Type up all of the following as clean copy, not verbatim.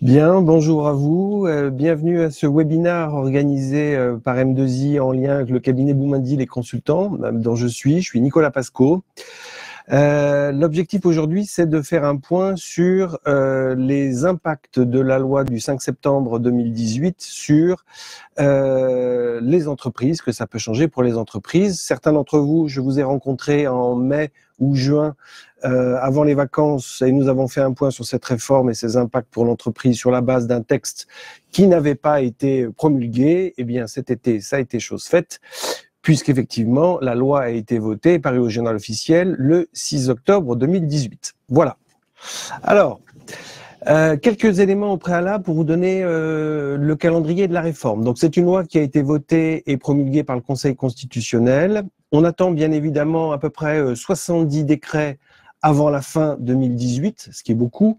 Bien, bonjour à vous. Bienvenue à ce webinaire organisé par M2I en lien avec le cabinet Boumandi Les Consultants, dont je suis Nicolas Pasco. L'objectif aujourd'hui, c'est de faire un point sur les impacts de la loi du 5 septembre 2018 sur les entreprises, que ça peut changer pour les entreprises. Certains d'entre vous, je vous ai rencontrés en mai ou juin avant les vacances et nous avons fait un point sur cette réforme et ses impacts pour l'entreprise sur la base d'un texte qui n'avait pas été promulgué. Eh bien, cet été, ça a été chose faite, puisqu'effectivement, la loi a été votée et parue au journal officiel le 6 octobre 2018. Voilà. Alors, quelques éléments au préalable pour vous donner le calendrier de la réforme. Donc, c'est une loi qui a été votée et promulguée par le Conseil constitutionnel. On attend bien évidemment à peu près 70 décrets avant la fin 2018, ce qui est beaucoup.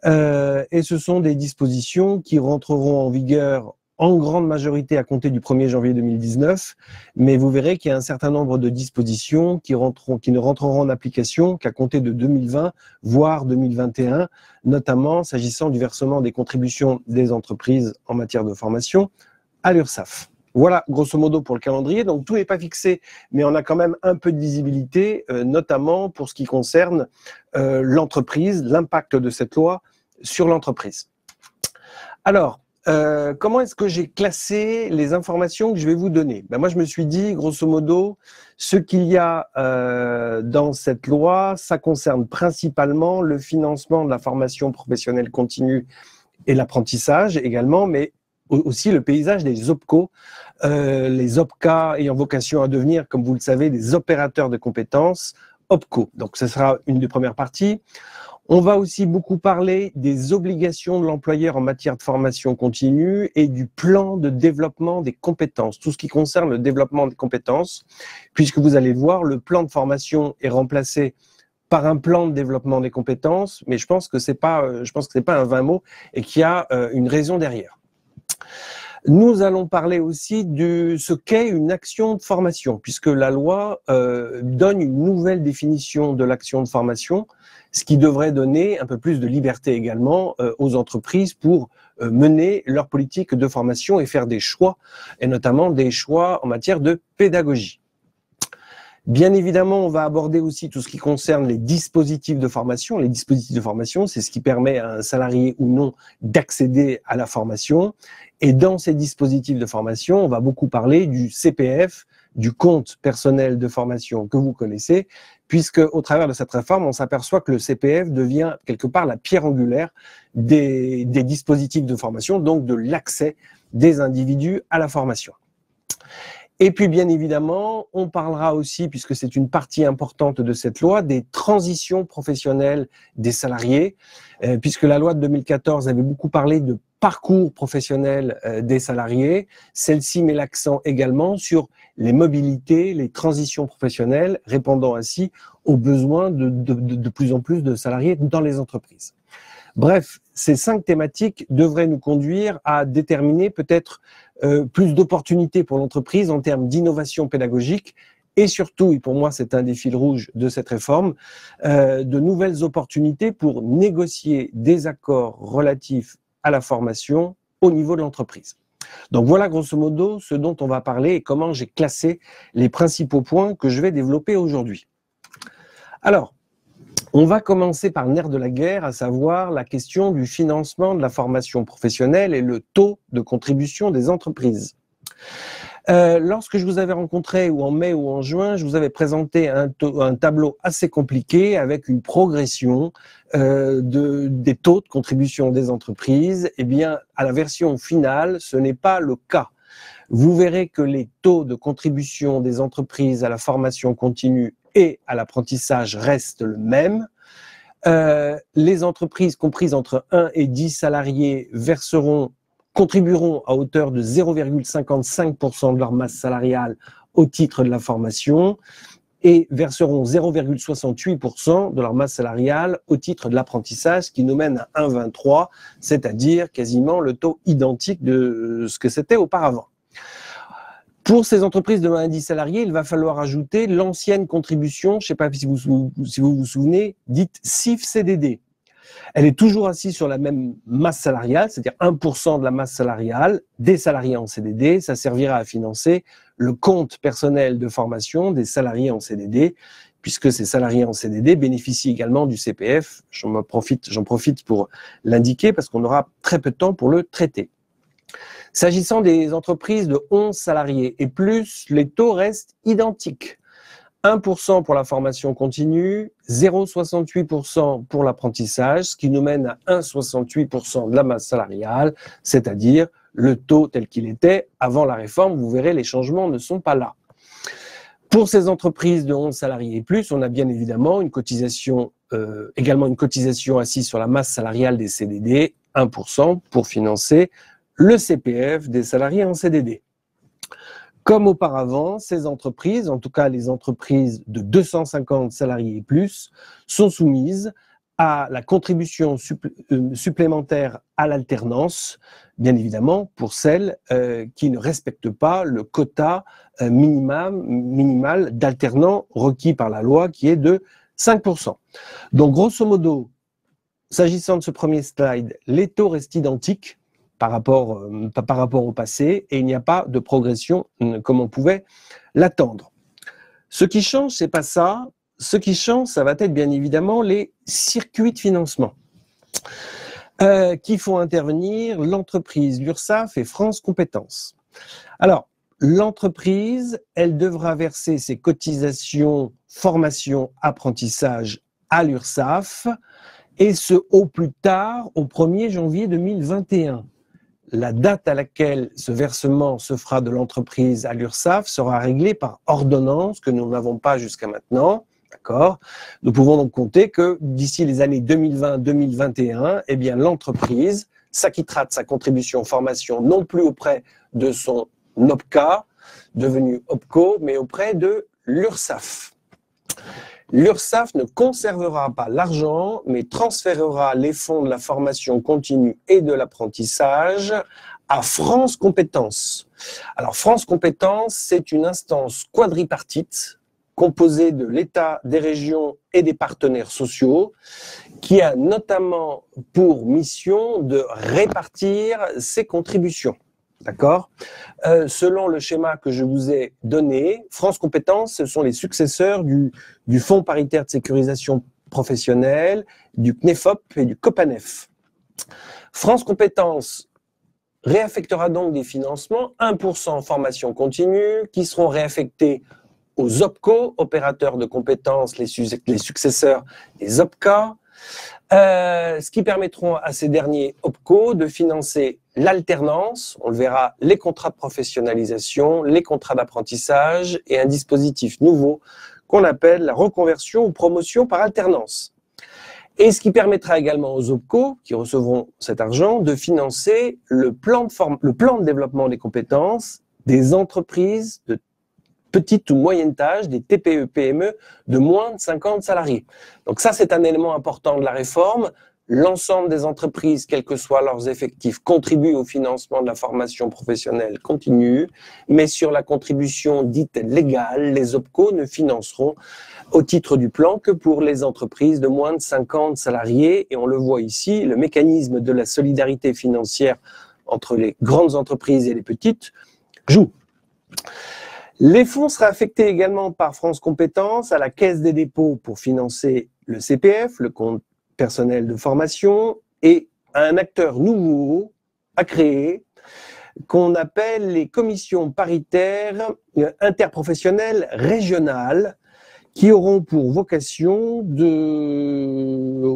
Et ce sont des dispositions qui rentreront en vigueur en grande majorité à compter du 1er janvier 2019, mais vous verrez qu'il y a un certain nombre de dispositions qui ne rentreront en application qu'à compter de 2020, voire 2021, notamment s'agissant du versement des contributions des entreprises en matière de formation à l'URSSAF. Voilà, grosso modo, pour le calendrier. Donc, tout n'est pas fixé, mais on a quand même un peu de visibilité, notamment pour ce qui concerne l'entreprise, l'impact de cette loi sur l'entreprise. Alors, comment est-ce que j'ai classé les informations que je vais vous donner? Moi, je me suis dit, grosso modo, ce qu'il y a dans cette loi, ça concerne principalement le financement de la formation professionnelle continue et l'apprentissage également, mais aussi le paysage des OPCO, les OPCA ayant vocation à devenir, comme vous le savez, des opérateurs de compétences OPCO. Donc, ce sera une des premières parties. On va aussi beaucoup parler des obligations de l'employeur en matière de formation continue et du plan de développement des compétences, tout ce qui concerne le développement des compétences, puisque vous allez le voir, le plan de formation est remplacé par un plan de développement des compétences, mais je pense que c'est pas un vain mot et qu'il y a une raison derrière. Nous allons parler aussi de ce qu'est une action de formation, puisque la loi donne une nouvelle définition de l'action de formation, ce qui devrait donner un peu plus de liberté également aux entreprises pour mener leur politique de formation et faire des choix, et notamment des choix en matière de pédagogie. Bien évidemment, on va aborder aussi tout ce qui concerne les dispositifs de formation. Les dispositifs de formation, c'est ce qui permet à un salarié ou non d'accéder à la formation. Et dans ces dispositifs de formation, on va beaucoup parler du CPF, du compte personnel de formation que vous connaissez, puisque au travers de cette réforme, on s'aperçoit que le CPF devient quelque part la pierre angulaire des dispositifs de formation, donc de l'accès des individus à la formation. Et puis, bien évidemment, on parlera aussi, puisque c'est une partie importante de cette loi, des transitions professionnelles des salariés, puisque la loi de 2014 avait beaucoup parlé de parcours professionnel des salariés. Celle-ci met l'accent également sur les mobilités, les transitions professionnelles, répondant ainsi aux besoins de plus en plus de salariés dans les entreprises. Bref, ces 5 thématiques devraient nous conduire à déterminer peut-être plus d'opportunités pour l'entreprise en termes d'innovation pédagogique et surtout, et pour moi c'est un des fils rouges de cette réforme, de nouvelles opportunités pour négocier des accords relatifs à la formation au niveau de l'entreprise. Donc voilà grosso modo ce dont on va parler et comment j'ai classé les principaux points que je vais développer aujourd'hui. Alors, on va commencer par le nerf de la guerre, à savoir la question du financement de la formation professionnelle et le taux de contribution des entreprises. Lorsque je vous avais rencontré, ou en mai ou en juin, je vous avais présenté un tableau assez compliqué avec une progression des taux de contribution des entreprises. Eh bien, à la version finale, ce n'est pas le cas. Vous verrez que les taux de contribution des entreprises à la formation continue et à l'apprentissage restent le même. Les entreprises comprises entre 1 et 10 salariés contribueront à hauteur de 0,55% de leur masse salariale au titre de la formation et verseront 0,68% de leur masse salariale au titre de l'apprentissage, ce qui nous mène à 1,23, c'est-à-dire quasiment le taux identique de ce que c'était auparavant. Pour ces entreprises de 1 à 10 salariés, il va falloir ajouter l'ancienne contribution, je ne sais pas si vous vous souvenez, dite CIF-CDD. Elle est toujours assise sur la même masse salariale, c'est-à-dire 1% de la masse salariale des salariés en CDD. Ça servira à financer le compte personnel de formation des salariés en CDD, puisque ces salariés en CDD bénéficient également du CPF. J'en profite pour l'indiquer parce qu'on aura très peu de temps pour le traiter. S'agissant des entreprises de 11 salariés et plus, les taux restent identiques. 1% pour la formation continue, 0,68% pour l'apprentissage, ce qui nous mène à 1,68% de la masse salariale, c'est-à-dire le taux tel qu'il était avant la réforme. Vous verrez, les changements ne sont pas là. Pour ces entreprises de 11 salariés et plus, on a bien évidemment également une cotisation assise sur la masse salariale des CDD, 1% pour financer le CPF des salariés en CDD. Comme auparavant, ces entreprises, en tout cas les entreprises de 250 salariés et plus, sont soumises à la contribution supplémentaire à l'alternance, bien évidemment pour celles qui ne respectent pas le quota minimal d'alternants requis par la loi, qui est de 5%. Donc grosso modo, s'agissant de ce premier slide, les taux restent identiques par rapport au passé, et il n'y a pas de progression comme on pouvait l'attendre. Ce qui change, c'est pas ça. Ce qui change, ça va être bien évidemment les circuits de financement qui font intervenir l'entreprise, l'URSSAF et France Compétences. Alors, l'entreprise, elle devra verser ses cotisations formation apprentissage à l'URSSAF, et ce au plus tard au 1er janvier 2021. La date à laquelle ce versement se fera de l'entreprise à l'URSSAF sera réglée par ordonnance que nous n'avons pas jusqu'à maintenant. D'accord ? Nous pouvons donc compter que d'ici les années 2020-2021, eh bien, l'entreprise s'acquittera de sa contribution formation non plus auprès de son OPCA, devenu OPCO, mais auprès de l'URSSAF. L'URSSAF ne conservera pas l'argent, mais transférera les fonds de la formation continue et de l'apprentissage à France Compétences. Alors, France Compétences, c'est une instance quadripartite composée de l'État, des régions et des partenaires sociaux, qui a notamment pour mission de répartir ses contributions. D'accord ? Selon le schéma que je vous ai donné, France Compétences, ce sont les successeurs du Fonds paritaire de sécurisation professionnelle, du CNEFOP et du COPANEF. France Compétences réaffectera donc des financements, 1% en formation continue, qui seront réaffectés aux OPCO, opérateurs de compétences, les successeurs des OPCA, ce qui permettront à ces derniers OPCO de financer l'alternance, on le verra, les contrats de professionnalisation, les contrats d'apprentissage et un dispositif nouveau qu'on appelle la reconversion ou promotion par alternance. Et ce qui permettra également aux OPCO, qui recevront cet argent, de financer le plan de développement des compétences des entreprises de petite ou moyenne taille, des TPE-PME de moins de 50 salariés. Donc ça, c'est un élément important de la réforme. L'ensemble des entreprises, quels que soient leurs effectifs, contribuent au financement de la formation professionnelle continue, mais sur la contribution dite légale, les OPCO ne financeront au titre du plan que pour les entreprises de moins de 50 salariés. Et on le voit ici, le mécanisme de la solidarité financière entre les grandes entreprises et les petites joue. Les fonds seraient affectés également par France Compétences à la Caisse des dépôts pour financer le CPF, le compte personnel de formation, et à un acteur nouveau à créer qu'on appelle les commissions paritaires interprofessionnelles régionales, qui auront pour vocation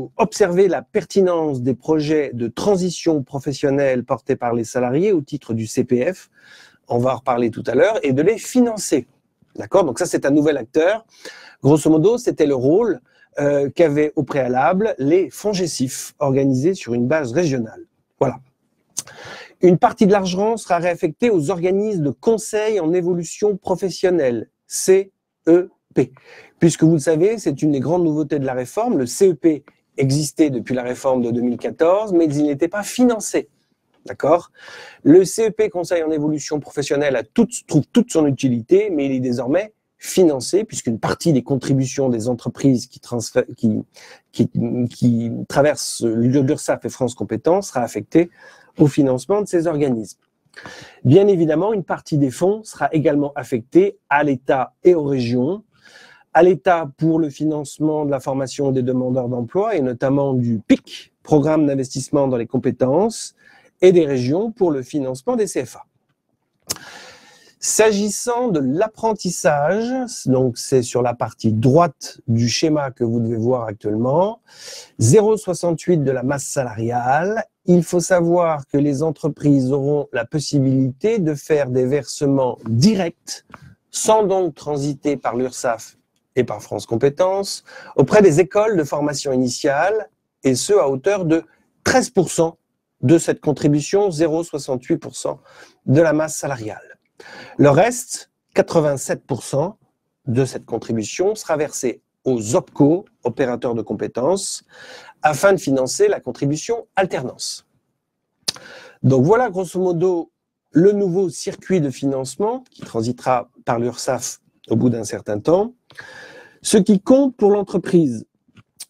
d'observer la pertinence des projets de transition professionnelle portés par les salariés au titre du CPF, on va en reparler tout à l'heure, et de les financer. D'accord ? Donc ça, c'est un nouvel acteur. Grosso modo, c'était le rôle qu'avaient au préalable les FONGECIF, organisés sur une base régionale. Voilà. Une partie de l'argent sera réaffectée aux organismes de conseil en évolution professionnelle, CEP. Puisque vous le savez, c'est une des grandes nouveautés de la réforme. Le CEP existait depuis la réforme de 2014, mais il n'était pas financé. D'accord ? Le CEP, Conseil en évolution professionnelle, trouve toute son utilité, mais il est désormais financé, puisqu'une partie des contributions des entreprises qui traversent l'URSSAF et France Compétences sera affectée au financement de ces organismes. Bien évidemment, une partie des fonds sera également affectée à l'État et aux régions. À l'État pour le financement de la formation des demandeurs d'emploi et notamment du PIC, Programme d'investissement dans les compétences, et des régions pour le financement des CFA. S'agissant de l'apprentissage, donc c'est sur la partie droite du schéma que vous devez voir actuellement, 0,68 de la masse salariale. Il faut savoir que les entreprises auront la possibilité de faire des versements directs, sans donc transiter par l'URSSAF et par France Compétences, auprès des écoles de formation initiale, et ce à hauteur de 13% de cette contribution, 0,68% de la masse salariale. Le reste, 87% de cette contribution, sera versé aux OPCO, opérateurs de compétences, afin de financer la contribution alternance. Donc voilà grosso modo le nouveau circuit de financement qui transitera par l'URSSAF au bout d'un certain temps. Ce qui compte pour l'entreprise,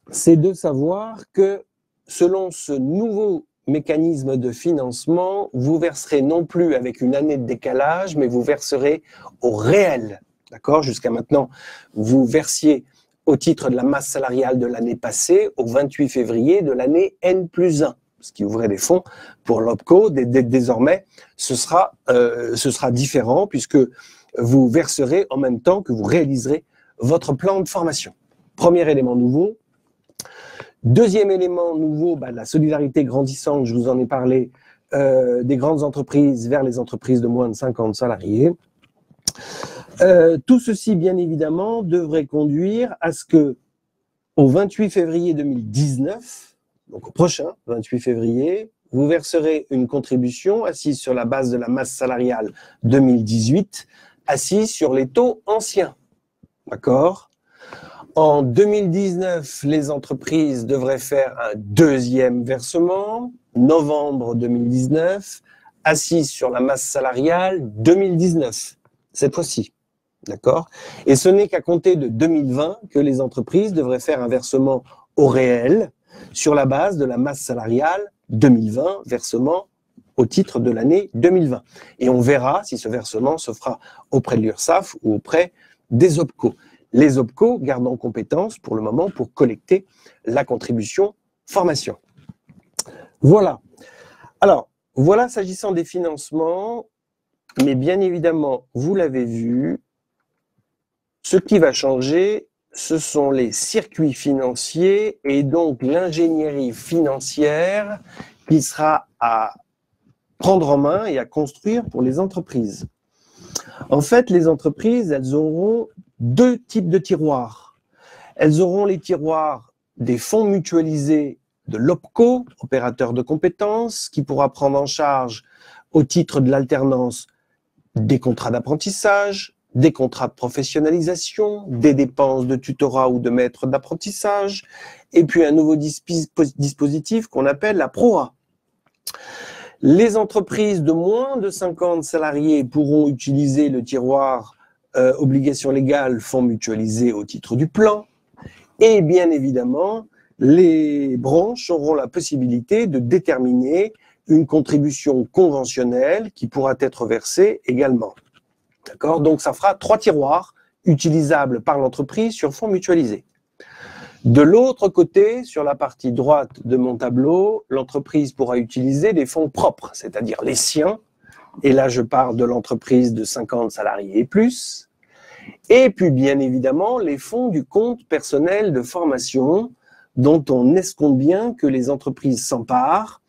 c'est de savoir que selon ce nouveau mécanisme de financement, vous verserez non plus avec une année de décalage, mais vous verserez au réel. D'accord ? Jusqu'à maintenant, vous versiez au titre de la masse salariale de l'année passée au 28 février de l'année N+1, ce qui ouvrait des fonds pour l'OPCO. Désormais, ce sera différent puisque vous verserez en même temps que vous réaliserez votre plan de formation. Premier élément nouveau. Deuxième élément nouveau, la solidarité grandissante, je vous en ai parlé, des grandes entreprises vers les entreprises de moins de 50 salariés. Tout ceci, bien évidemment, devrait conduire à ce que, au 28 février 2019, donc au prochain 28 février, vous verserez une contribution assise sur la base de la masse salariale 2018, assise sur les taux anciens. D'accord ? En 2019, les entreprises devraient faire un deuxième versement, novembre 2019, assise sur la masse salariale 2019, cette fois-ci. D'accord ? Et ce n'est qu'à compter de 2020 que les entreprises devraient faire un versement au réel sur la base de la masse salariale 2020, versement au titre de l'année 2020. Et on verra si ce versement se fera auprès de l'URSSAF ou auprès des OPCO. Les OPCO gardent en compétence pour le moment pour collecter la contribution formation. Voilà. Alors, voilà s'agissant des financements, mais bien évidemment, vous l'avez vu, ce qui va changer, ce sont les circuits financiers et donc l'ingénierie financière qui sera à prendre en main et à construire pour les entreprises. En fait, les entreprises, elles auront deux types de tiroirs. Elles auront les tiroirs des fonds mutualisés de l'OPCO, opérateur de compétences, qui pourra prendre en charge au titre de l'alternance des contrats d'apprentissage, des contrats de professionnalisation, des dépenses de tutorat ou de maître d'apprentissage, et puis un nouveau dispositif qu'on appelle la PROA. Les entreprises de moins de 50 salariés pourront utiliser le tiroir obligations légales, fonds mutualisés au titre du plan. Et bien évidemment, les branches auront la possibilité de déterminer une contribution conventionnelle qui pourra être versée également. D'accord ? Donc ça fera 3 tiroirs utilisables par l'entreprise sur fonds mutualisés. De l'autre côté, sur la partie droite de mon tableau, l'entreprise pourra utiliser des fonds propres, c'est-à-dire les siens. Et là, je parle de l'entreprise de 50 salariés et plus. Et puis, bien évidemment, les fonds du compte personnel de formation, dont on escompte bien que les entreprises s'emparent,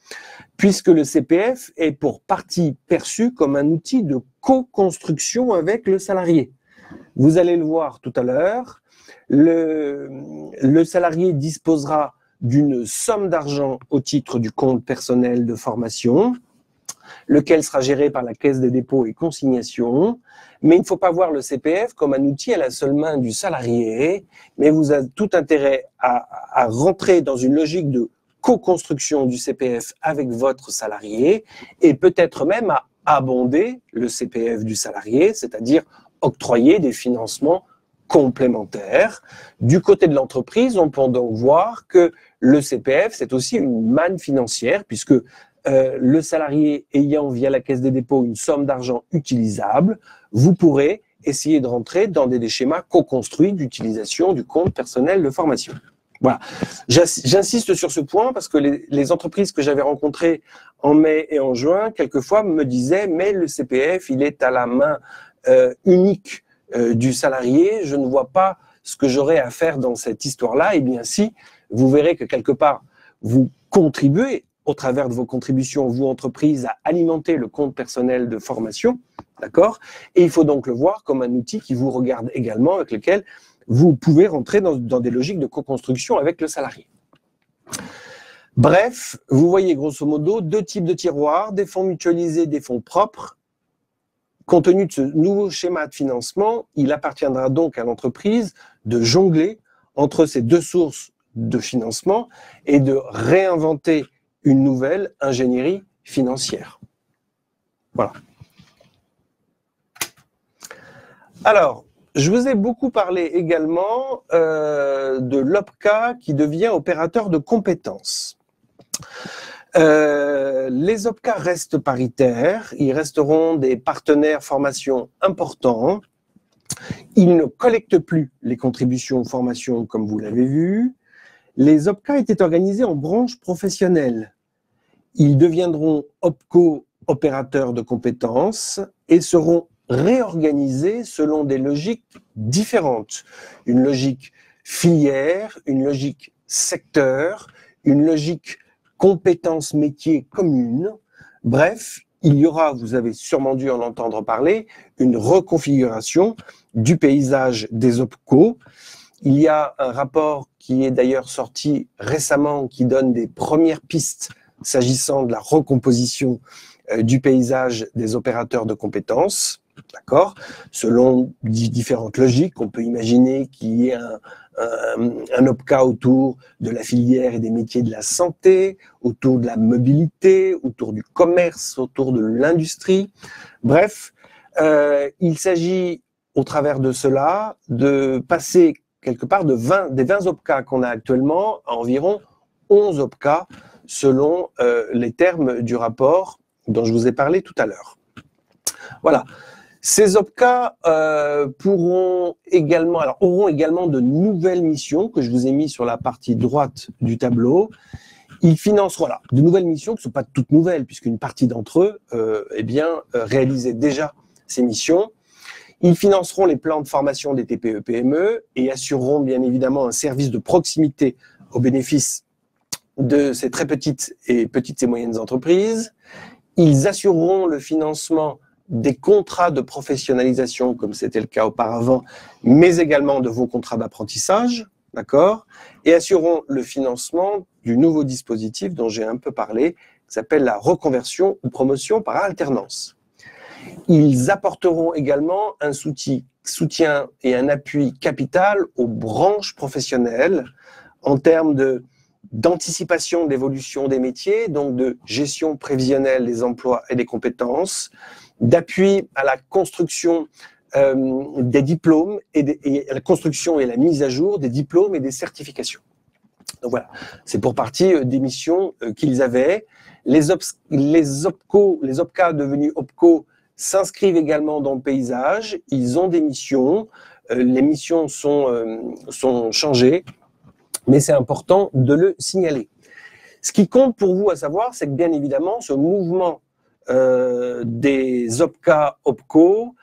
puisque le CPF est pour partie perçu comme un outil de co-construction avec le salarié. Vous allez le voir tout à l'heure, le salarié disposera d'une somme d'argent au titre du compte personnel de formation, lequel sera géré par la Caisse des dépôts et consignations. Mais il ne faut pas voir le CPF comme un outil à la seule main du salarié, mais vous avez tout intérêt à rentrer dans une logique de co-construction du CPF avec votre salarié et peut-être même à abonder le CPF du salarié, c'est-à-dire octroyer des financements complémentaire. Du côté de l'entreprise, on peut donc voir que le CPF, c'est aussi une manne financière, puisque le salarié ayant via la Caisse des dépôts une somme d'argent utilisable, vous pourrez essayer de rentrer dans des schémas co-construits d'utilisation du compte personnel de formation. Voilà. J'insiste sur ce point parce que les entreprises que j'avais rencontrées en mai et en juin, quelquefois me disaient « mais le CPF, il est à la main unique du salarié, je ne vois pas ce que j'aurais à faire dans cette histoire-là ». Eh bien si, vous verrez que quelque part, vous contribuez au travers de vos contributions, vous, entreprise, à alimenter le compte personnel de formation, d'accord? Et il faut donc le voir comme un outil qui vous regarde également, avec lequel vous pouvez rentrer dans des logiques de co-construction avec le salarié. Bref, vous voyez grosso modo deux types de tiroirs, des fonds mutualisés, des fonds propres. Compte tenu de ce nouveau schéma de financement, il appartiendra donc à l'entreprise de jongler entre ces deux sources de financement et de réinventer une nouvelle ingénierie financière. Voilà. Alors, je vous ai beaucoup parlé également de l'OPCA qui devient opérateur de compétences. Les OPCA restent paritaires, ils resteront des partenaires formation importants. Ils ne collectent plus les contributions formation comme vous l'avez vu. Les OPCA étaient organisés en branches professionnelles. Ils deviendront OPCO, opérateurs de compétences, et seront réorganisés selon des logiques différentes. Une logique filière, une logique secteur, une logique compétences métiers communes. Bref, il y aura, vous avez sûrement dû en entendre parler, une reconfiguration du paysage des OPCO. Il y a un rapport qui est d'ailleurs sorti récemment qui donne des premières pistes s'agissant de la recomposition du paysage des opérateurs de compétences, d'accord, selon différentes logiques. On peut imaginer qu'il y ait un OPCA autour de la filière et des métiers de la santé, autour de la mobilité, autour du commerce, autour de l'industrie. Bref, il s'agit au travers de cela de passer quelque part des 20 OPCA qu'on a actuellement à environ 11 OPCA selon les termes du rapport dont je vous ai parlé tout à l'heure. Voilà. Ces OPCA auront également de nouvelles missions que je vous ai mis sur la partie droite du tableau. Ils financeront de nouvelles missions qui ne sont pas toutes nouvelles puisqu'une partie d'entre eux réalisaient déjà ces missions. Ils financeront les plans de formation des TPE-PME et assureront bien évidemment un service de proximité au bénéfice de ces très petites et moyennes entreprises. Ils assureront le financement des contrats de professionnalisation, comme c'était le cas auparavant, mais également de vos contrats d'apprentissage, d'accord, et assureront le financement du nouveau dispositif dont j'ai un peu parlé, qui s'appelle la reconversion ou promotion par alternance. Ils apporteront également un soutien et un appui capital aux branches professionnelles en termes d'anticipation de l'évolution des métiers, donc de gestion prévisionnelle des emplois et des compétences, d'appui à la construction des diplômes et à la construction et la mise à jour des diplômes et des certifications. Donc voilà, c'est pour partie des missions qu'ils avaient. Les OPCA devenus OPCO s'inscrivent également dans le paysage. Ils ont des missions. Les missions sont changées, mais c'est important de le signaler. Ce qui compte pour vous à savoir, c'est que bien évidemment, ce mouvement des OPCA OPCO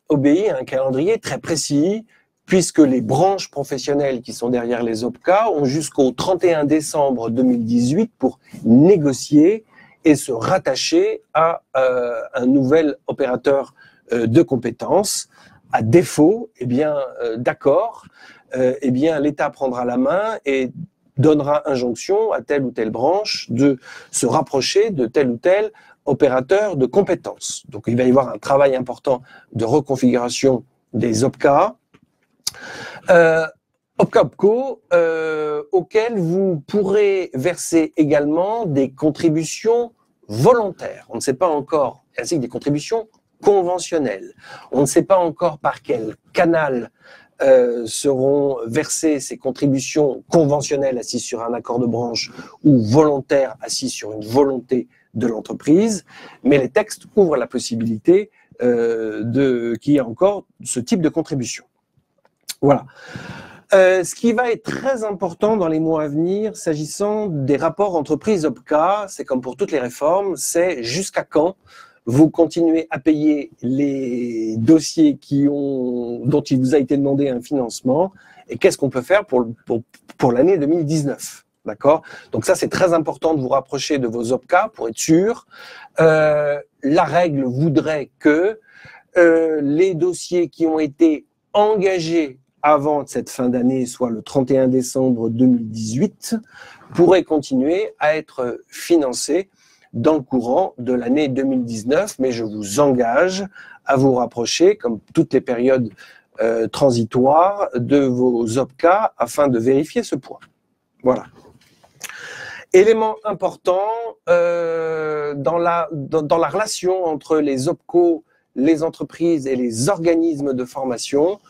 obéit à un calendrier très précis, puisque les branches professionnelles qui sont derrière les OPCA ont jusqu'au 31 décembre 2018 pour négocier et se rattacher à un nouvel opérateur de compétences. À défaut d'accord, l'État prendra la main et donnera injonction à telle ou telle branche de se rapprocher de tel ou tel opérateur de compétences. Donc il va y avoir un travail important de reconfiguration des OPCA. OPCA-OPCO, auxquels vous pourrez verser également des contributions volontaires. On ne sait pas encore, ainsi que des contributions conventionnelles. On ne sait pas encore par quel canal seront versées ces contributions conventionnelles assises sur un accord de branche ou volontaires assises sur une volonté de l'entreprise, mais les textes ouvrent la possibilité qu'il y ait encore ce type de contribution. Voilà. Ce qui va être très important dans les mois à venir, s'agissant des rapports entreprises-OPCA, c'est comme pour toutes les réformes, c'est jusqu'à quand vous continuez à payer les dossiers dont il vous a été demandé un financement et qu'est-ce qu'on peut faire pour l'année 2019. D'accord ? Donc ça, c'est très important de vous rapprocher de vos OPCA pour être sûr. La règle voudrait que les dossiers qui ont été engagés avant cette fin d'année, soit le 31 décembre 2018, pourraient continuer à être financés dans le courant de l'année 2019, mais je vous engage à vous rapprocher, comme toutes les périodes transitoires, de vos OPCA afin de vérifier ce point. Voilà. Élément important dans la relation entre les OPCO, les entreprises et les organismes de formation.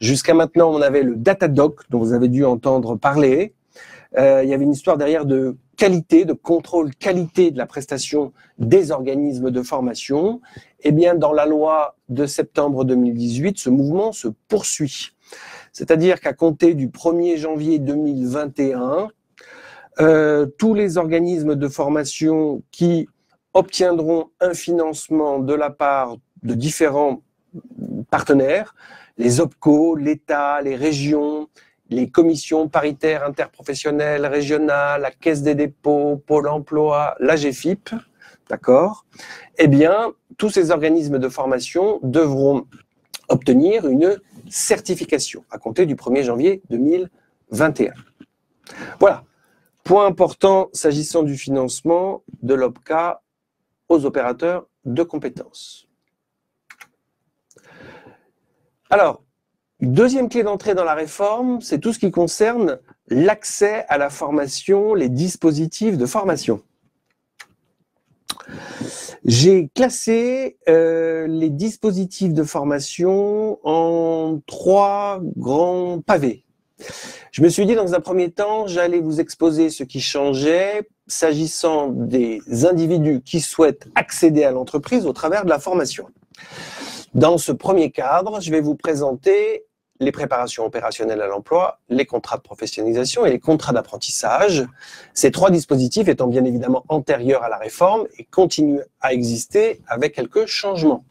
Jusqu'à maintenant, on avait le Datadoc, dont vous avez dû entendre parler. Il y avait une histoire derrière de qualité, de contrôle qualité de la prestation des organismes de formation. Eh bien, dans la loi de septembre 2018, ce mouvement se poursuit. C'est-à-dire qu'à compter du 1er janvier 2021, tous les organismes de formation qui obtiendront un financement de la part de différents partenaires, les OPCO, l'État, les régions, les commissions paritaires interprofessionnelles régionales, la Caisse des dépôts, Pôle emploi, l'AGFIP, d'accord ? Eh bien, tous ces organismes de formation devront obtenir une certification à compter du 1er janvier 2021. Voilà. Point important s'agissant du financement de l'OPCA aux opérateurs de compétences. Alors, deuxième clé d'entrée dans la réforme, c'est tout ce qui concerne l'accès à la formation, les dispositifs de formation. J'ai classé les dispositifs de formation en 3 grands pavés. Je me suis dit, dans un premier temps, j'allais vous exposer ce qui changeait s'agissant des individus qui souhaitent accéder à l'entreprise au travers de la formation. Dans ce premier cadre, je vais vous présenter les préparations opérationnelles à l'emploi, les contrats de professionnalisation et les contrats d'apprentissage. Ces 3 dispositifs étant bien évidemment antérieurs à la réforme et continuent à exister avec quelques changements.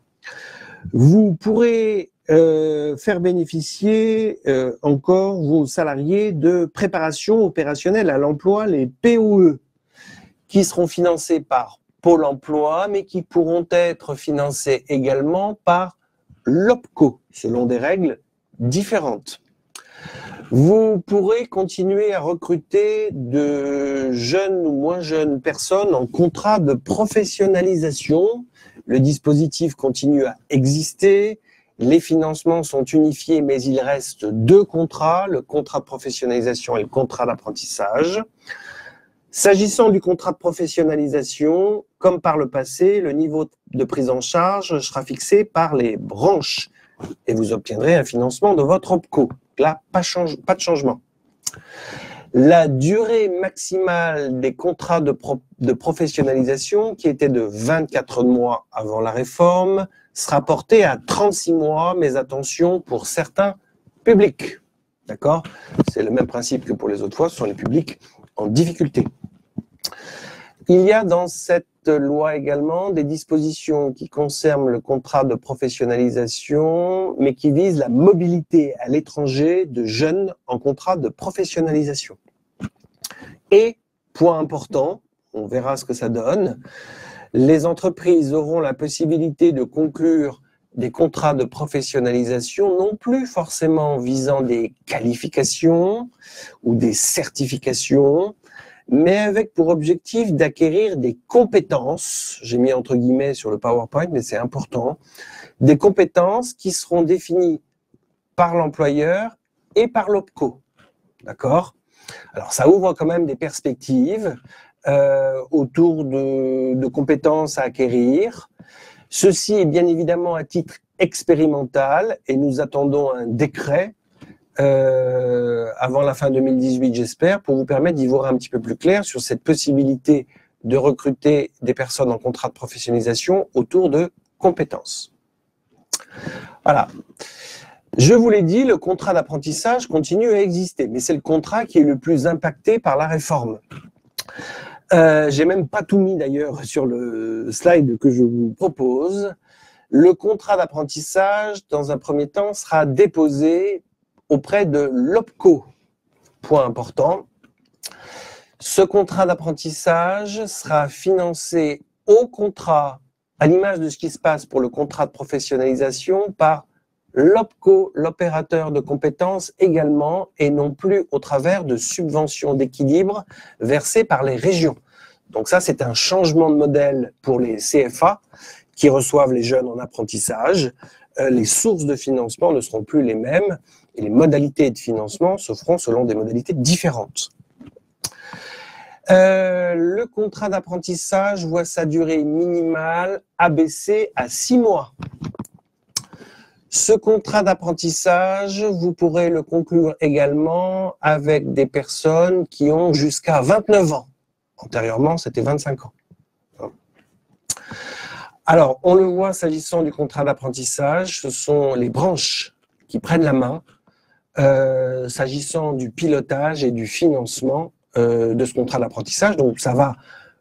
Vous pourrez faire bénéficier encore vos salariés de préparation opérationnelle à l'emploi, les POE, qui seront financés par Pôle emploi, mais qui pourront être financés également par l'OPCO, selon des règles différentes. Vous pourrez continuer à recruter de jeunes ou moins jeunes personnes en contrat de professionnalisation. Le dispositif continue à exister. Les financements sont unifiés, mais il reste 2 contrats, le contrat de professionnalisation et le contrat d'apprentissage. S'agissant du contrat de professionnalisation, comme par le passé, le niveau de prise en charge sera fixé par les branches et vous obtiendrez un financement de votre OPCO. Là, pas de changement. La durée maximale des contrats de professionnalisation, qui était de 24 mois avant la réforme, sera portée à 36 mois, mais attention pour certains publics. D'accord ? C'est le même principe que pour les autres fois, ce sont les publics en difficulté. Il y a dans cette loi également des dispositions qui concernent le contrat de professionnalisation, mais qui visent la mobilité à l'étranger de jeunes en contrat de professionnalisation. Et, point important, on verra ce que ça donne, les entreprises auront la possibilité de conclure des contrats de professionnalisation, non plus forcément visant des qualifications ou des certifications, mais avec pour objectif d'acquérir des compétences, j'ai mis entre guillemets sur le PowerPoint, mais c'est important, des compétences qui seront définies par l'employeur et par l'OPCO. D'accord ? Alors, ça ouvre quand même des perspectives autour de compétences à acquérir. Ceci est bien évidemment à titre expérimental et nous attendons un décret avant la fin 2018, j'espère, pour vous permettre d'y voir un petit peu plus clair sur cette possibilité de recruter des personnes en contrat de professionnalisation autour de compétences. Voilà. Je vous l'ai dit, le contrat d'apprentissage continue à exister, mais c'est le contrat qui est le plus impacté par la réforme. J'ai même pas tout mis d'ailleurs sur le slide que je vous propose. Le contrat d'apprentissage, dans un premier temps, sera déposé auprès de l'OPCO. Point important. Ce contrat d'apprentissage sera financé au contrat, à l'image de ce qui se passe pour le contrat de professionnalisation, par l'OPCO, l'opérateur de compétences également, et non plus au travers de subventions d'équilibre versées par les régions. Donc ça, c'est un changement de modèle pour les CFA qui reçoivent les jeunes en apprentissage. Les sources de financement ne seront plus les mêmes et les modalités de financement se feront selon des modalités différentes. Le contrat d'apprentissage voit sa durée minimale abaissée à 6 mois. Ce contrat d'apprentissage, vous pourrez le conclure également avec des personnes qui ont jusqu'à 29 ans. Antérieurement, c'était 25 ans. Alors, on le voit s'agissant du contrat d'apprentissage, ce sont les branches qui prennent la main s'agissant du pilotage et du financement de ce contrat d'apprentissage. Donc, ça va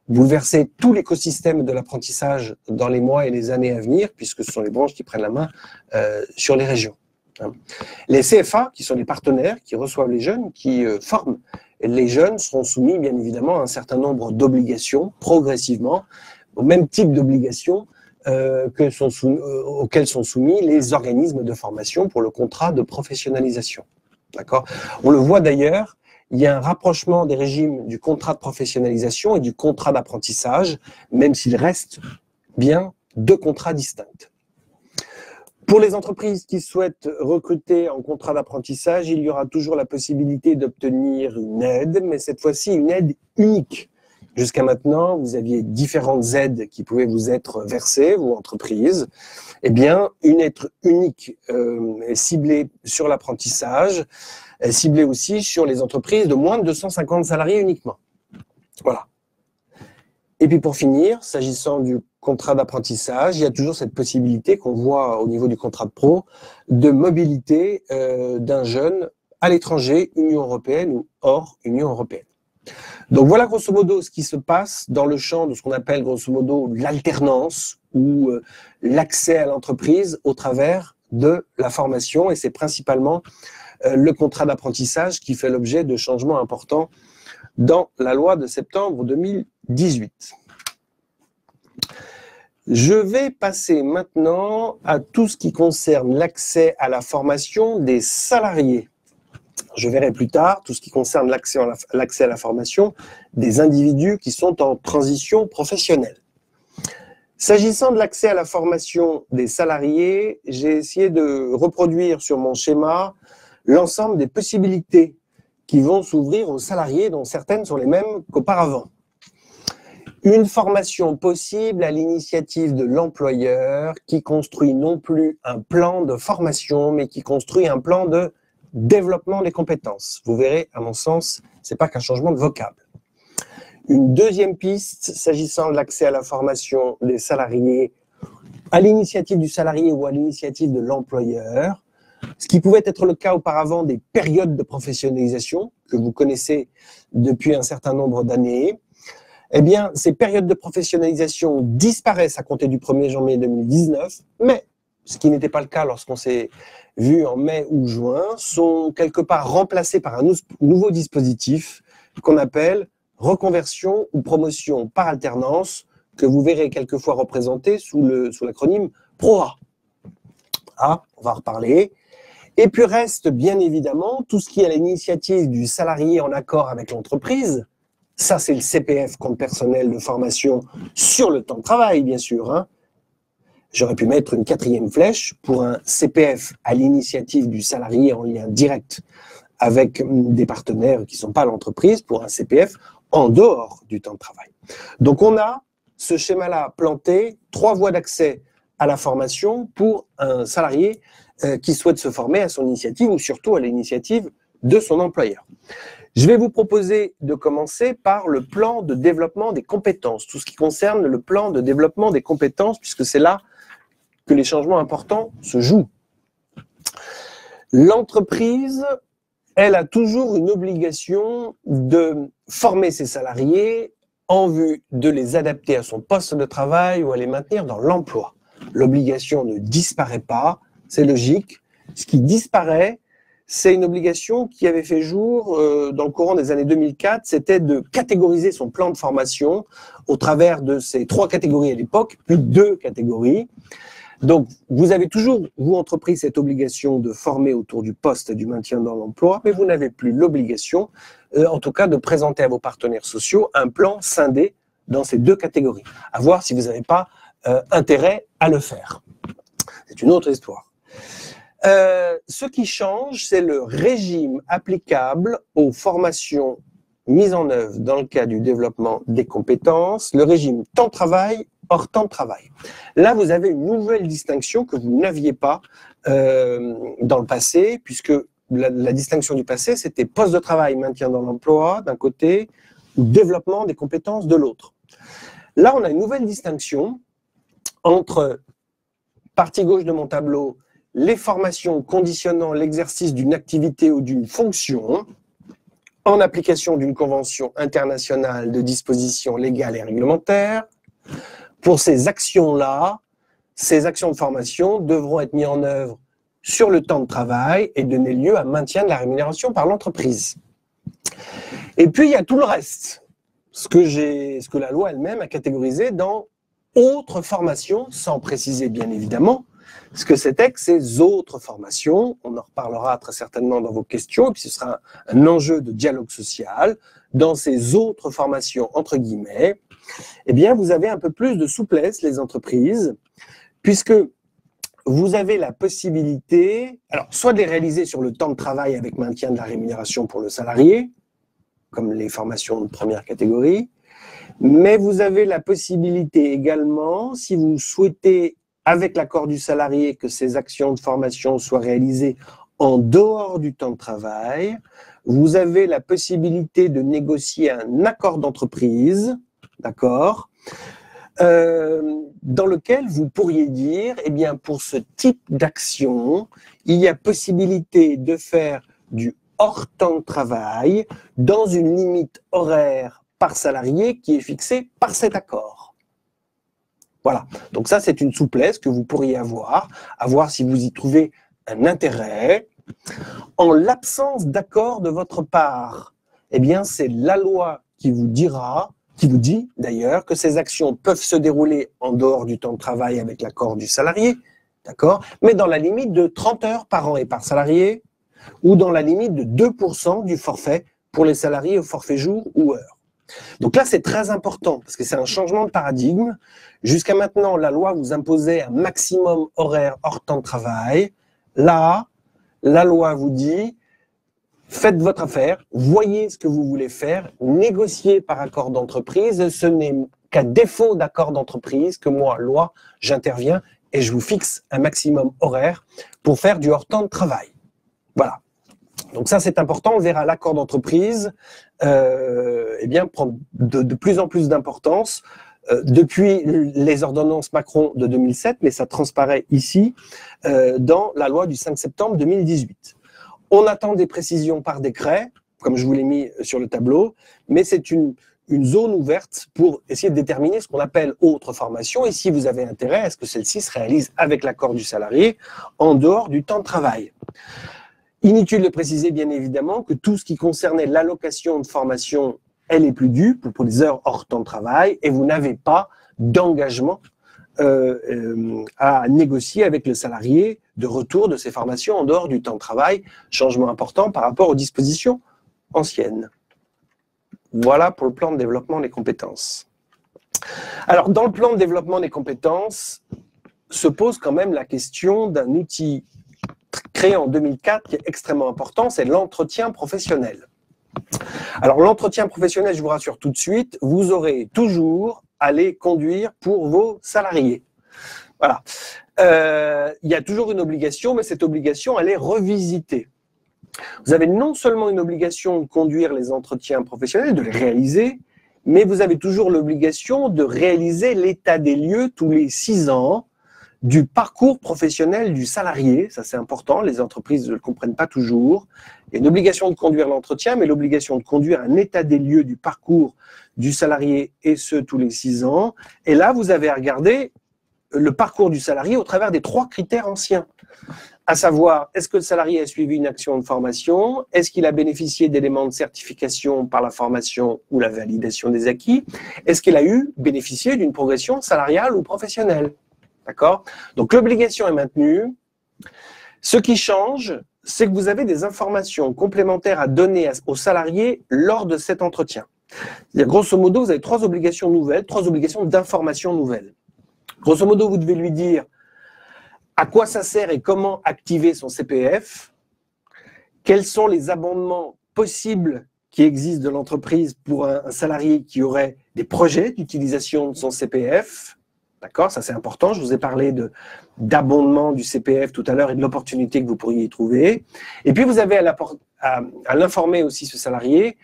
bouleverser tout l'écosystème de l'apprentissage dans les mois et les années à venir, puisque ce sont les branches qui prennent la main sur les régions. Les CFA, qui sont les partenaires, qui reçoivent les jeunes, qui forment les jeunes, seront soumis bien évidemment à un certain nombre d'obligations, progressivement, au même type d'obligations auxquelles sont soumis les organismes de formation pour le contrat de professionnalisation. D'accord ? On le voit d'ailleurs, il y a un rapprochement des régimes du contrat de professionnalisation et du contrat d'apprentissage, même s'il reste bien deux contrats distincts. Pour les entreprises qui souhaitent recruter en contrat d'apprentissage, il y aura toujours la possibilité d'obtenir une aide, mais cette fois-ci une aide unique. Jusqu'à maintenant, vous aviez différentes aides qui pouvaient vous être versées, vous, entreprises. Eh bien, une aide unique ciblée sur l'apprentissage, ciblée aussi sur les entreprises de moins de 250 salariés uniquement. Voilà. Et puis pour finir, s'agissant du contrat d'apprentissage, il y a toujours cette possibilité qu'on voit au niveau du contrat de pro de mobilité d'un jeune à l'étranger, Union européenne ou hors Union européenne. Donc voilà grosso modo ce qui se passe dans le champ de ce qu'on appelle grosso modo l'alternance ou l'accès à l'entreprise au travers de la formation, et c'est principalement le contrat d'apprentissage qui fait l'objet de changements importants dans la loi de septembre 2018. Je vais passer maintenant à tout ce qui concerne l'accès à la formation des salariés. Je verrai plus tard tout ce qui concerne l'accès à la formation des individus qui sont en transition professionnelle. S'agissant de l'accès à la formation des salariés, j'ai essayé de reproduire sur mon schéma l'ensemble des possibilités qui vont s'ouvrir aux salariés, dont certaines sont les mêmes qu'auparavant. Une formation possible à l'initiative de l'employeur qui construit non plus un plan de formation, mais qui construit un plan de développement des compétences. Vous verrez, à mon sens, ce n'est pas qu'un changement de vocable. Une deuxième piste, s'agissant de l'accès à la formation des salariés, à l'initiative du salarié ou à l'initiative de l'employeur, ce qui pouvait être le cas auparavant des périodes de professionnalisation, que vous connaissez depuis un certain nombre d'années. Eh bien, ces périodes de professionnalisation disparaissent à compter du 1er janvier 2019, mais ce qui n'était pas le cas lorsqu'on s'est vu en mai ou juin, sont quelque part remplacés par un nouveau dispositif qu'on appelle reconversion ou promotion par alternance, que vous verrez quelquefois représenté sous l'acronyme PROA. Ah, on va en reparler. Et puis reste bien évidemment tout ce qui est à l'initiative du salarié en accord avec l'entreprise. Ça, c'est le CPF, compte personnel de formation sur le temps de travail, bien sûr, hein. J'aurais pu mettre une quatrième flèche pour un CPF à l'initiative du salarié en lien direct avec des partenaires qui ne sont pas l'entreprise, pour un CPF en dehors du temps de travail. Donc on a ce schéma-là planté, 3 voies d'accès à la formation pour un salarié qui souhaite se former à son initiative ou surtout à l'initiative de son employeur. Je vais vous proposer de commencer par le plan de développement des compétences, tout ce qui concerne le plan de développement des compétences, puisque c'est là que les changements importants se jouent. L'entreprise, elle a toujours une obligation de former ses salariés en vue de les adapter à son poste de travail ou à les maintenir dans l'emploi. L'obligation ne disparaît pas, c'est logique. Ce qui disparaît, c'est une obligation qui avait fait jour dans le courant des années 2004, c'était de catégoriser son plan de formation au travers de ces 3 catégories à l'époque, puis 2 catégories. Donc, vous avez toujours, vous, entreprise, cette obligation de former autour du poste et du maintien dans l'emploi, mais vous n'avez plus l'obligation, en tout cas, de présenter à vos partenaires sociaux un plan scindé dans ces 2 catégories. À voir si vous n'avez pas intérêt à le faire. C'est une autre histoire. Ce qui change, c'est le régime applicable aux formations mises en œuvre dans le cadre du développement des compétences, le régime temps de travail, hors temps de travail. Là, vous avez une nouvelle distinction que vous n'aviez pas dans le passé, puisque la distinction du passé, c'était poste de travail, maintien dans l'emploi d'un côté, ou développement des compétences de l'autre. Là, on a une nouvelle distinction entre, partie gauche de mon tableau, les formations conditionnant l'exercice d'une activité ou d'une fonction en application d'une convention internationale de dispositions légales et réglementaires. Pour ces actions-là, ces actions de formation devront être mises en œuvre sur le temps de travail et donner lieu à maintien de la rémunération par l'entreprise. Et puis, il y a tout le reste, ce que la loi elle-même a catégorisé dans autres formations, sans préciser bien évidemment ce que c'était que ces autres formations. On en reparlera très certainement dans vos questions, et puis ce sera un enjeu de dialogue social. Dans ces autres formations, entre guillemets, eh bien, vous avez un peu plus de souplesse, les entreprises, puisque vous avez la possibilité, alors, soit de les réaliser sur le temps de travail avec maintien de la rémunération pour le salarié, comme les formations de première catégorie, mais vous avez la possibilité également, si vous souhaitez, avec l'accord du salarié, que ces actions de formation soient réalisées en dehors du temps de travail, vous avez la possibilité de négocier un accord d'entreprise, d'accord, dans lequel vous pourriez dire, eh bien, pour ce type d'action, il y a possibilité de faire du hors temps de travail dans une limite horaire par salarié qui est fixée par cet accord. Voilà, donc ça c'est une souplesse que vous pourriez avoir, à voir si vous y trouvez un intérêt. En l'absence d'accord de votre part, eh bien c'est la loi qui vous dit d'ailleurs que ces actions peuvent se dérouler en dehors du temps de travail avec l'accord du salarié, d'accord, mais dans la limite de 30 heures par an et par salarié, ou dans la limite de 2% du forfait pour les salariés au forfait jour ou heure. Donc là, c'est très important, parce que c'est un changement de paradigme. Jusqu'à maintenant, la loi vous imposait un maximum horaire hors temps de travail. Là, la loi vous dit, faites votre affaire, voyez ce que vous voulez faire, négociez par accord d'entreprise. Ce n'est qu'à défaut d'accord d'entreprise que moi, loi, j'interviens et je vous fixe un maximum horaire pour faire du hors temps de travail. Voilà. Donc ça, c'est important. On verra l'accord d'entreprise eh bien, prendre de plus en plus d'importance depuis les ordonnances Macron de 2007, mais ça transparaît ici dans la loi du 5 septembre 2018. On attend des précisions par décret, comme je vous l'ai mis sur le tableau, mais c'est une zone ouverte pour essayer de déterminer ce qu'on appelle autre formation, et si vous avez intérêt à ce que celle-ci se réalise avec l'accord du salarié en dehors du temps de travail. Inutile de préciser bien évidemment que tout ce qui concernait l'allocation de formation, elle est plus due pour les heures hors temps de travail, et vous n'avez pas d'engagement à négocier avec le salarié de retour de ces formations en dehors du temps de travail. Changement important par rapport aux dispositions anciennes. Voilà pour le plan de développement des compétences. Alors, dans le plan de développement des compétences, se pose quand même la question d'un outil créé en 2004 qui est extrêmement important, c'est l'entretien professionnel. Alors, l'entretien professionnel, je vous rassure tout de suite, vous aurez toujours à les conduire pour vos salariés. Voilà. Il y a toujours une obligation, mais cette obligation, elle est revisitée. Vous avez non seulement une obligation de conduire les entretiens professionnels, de les réaliser, mais vous avez toujours l'obligation de réaliser l'état des lieux tous les 6 ans du parcours professionnel du salarié. Ça, c'est important. Les entreprises ne le comprennent pas toujours. Il y a une obligation de conduire l'entretien, mais l'obligation de conduire un état des lieux du parcours du salarié, et ce, tous les 6 ans. Et là, vous avez à regarder le parcours du salarié au travers des 3 critères anciens. À savoir, est-ce que le salarié a suivi une action de formation? Est-ce qu'il a bénéficié d'éléments de certification par la formation ou la validation des acquis? Est-ce qu'il a bénéficié d'une progression salariale ou professionnelle? D'accord? Donc, l'obligation est maintenue. Ce qui change, c'est que vous avez des informations complémentaires à donner aux salariés lors de cet entretien. C'est-à-dire, grosso modo, vous avez 3 obligations nouvelles, 3 obligations d'information nouvelles. Grosso modo, vous devez lui dire à quoi ça sert et comment activer son CPF, quels sont les abondements possibles qui existent de l'entreprise pour un salarié qui aurait des projets d'utilisation de son CPF. D'accord, ça c'est important. Je vous ai parlé d'abondement du CPF tout à l'heure et de l'opportunité que vous pourriez y trouver. Et puis vous avez à l'informer aussi ce salarié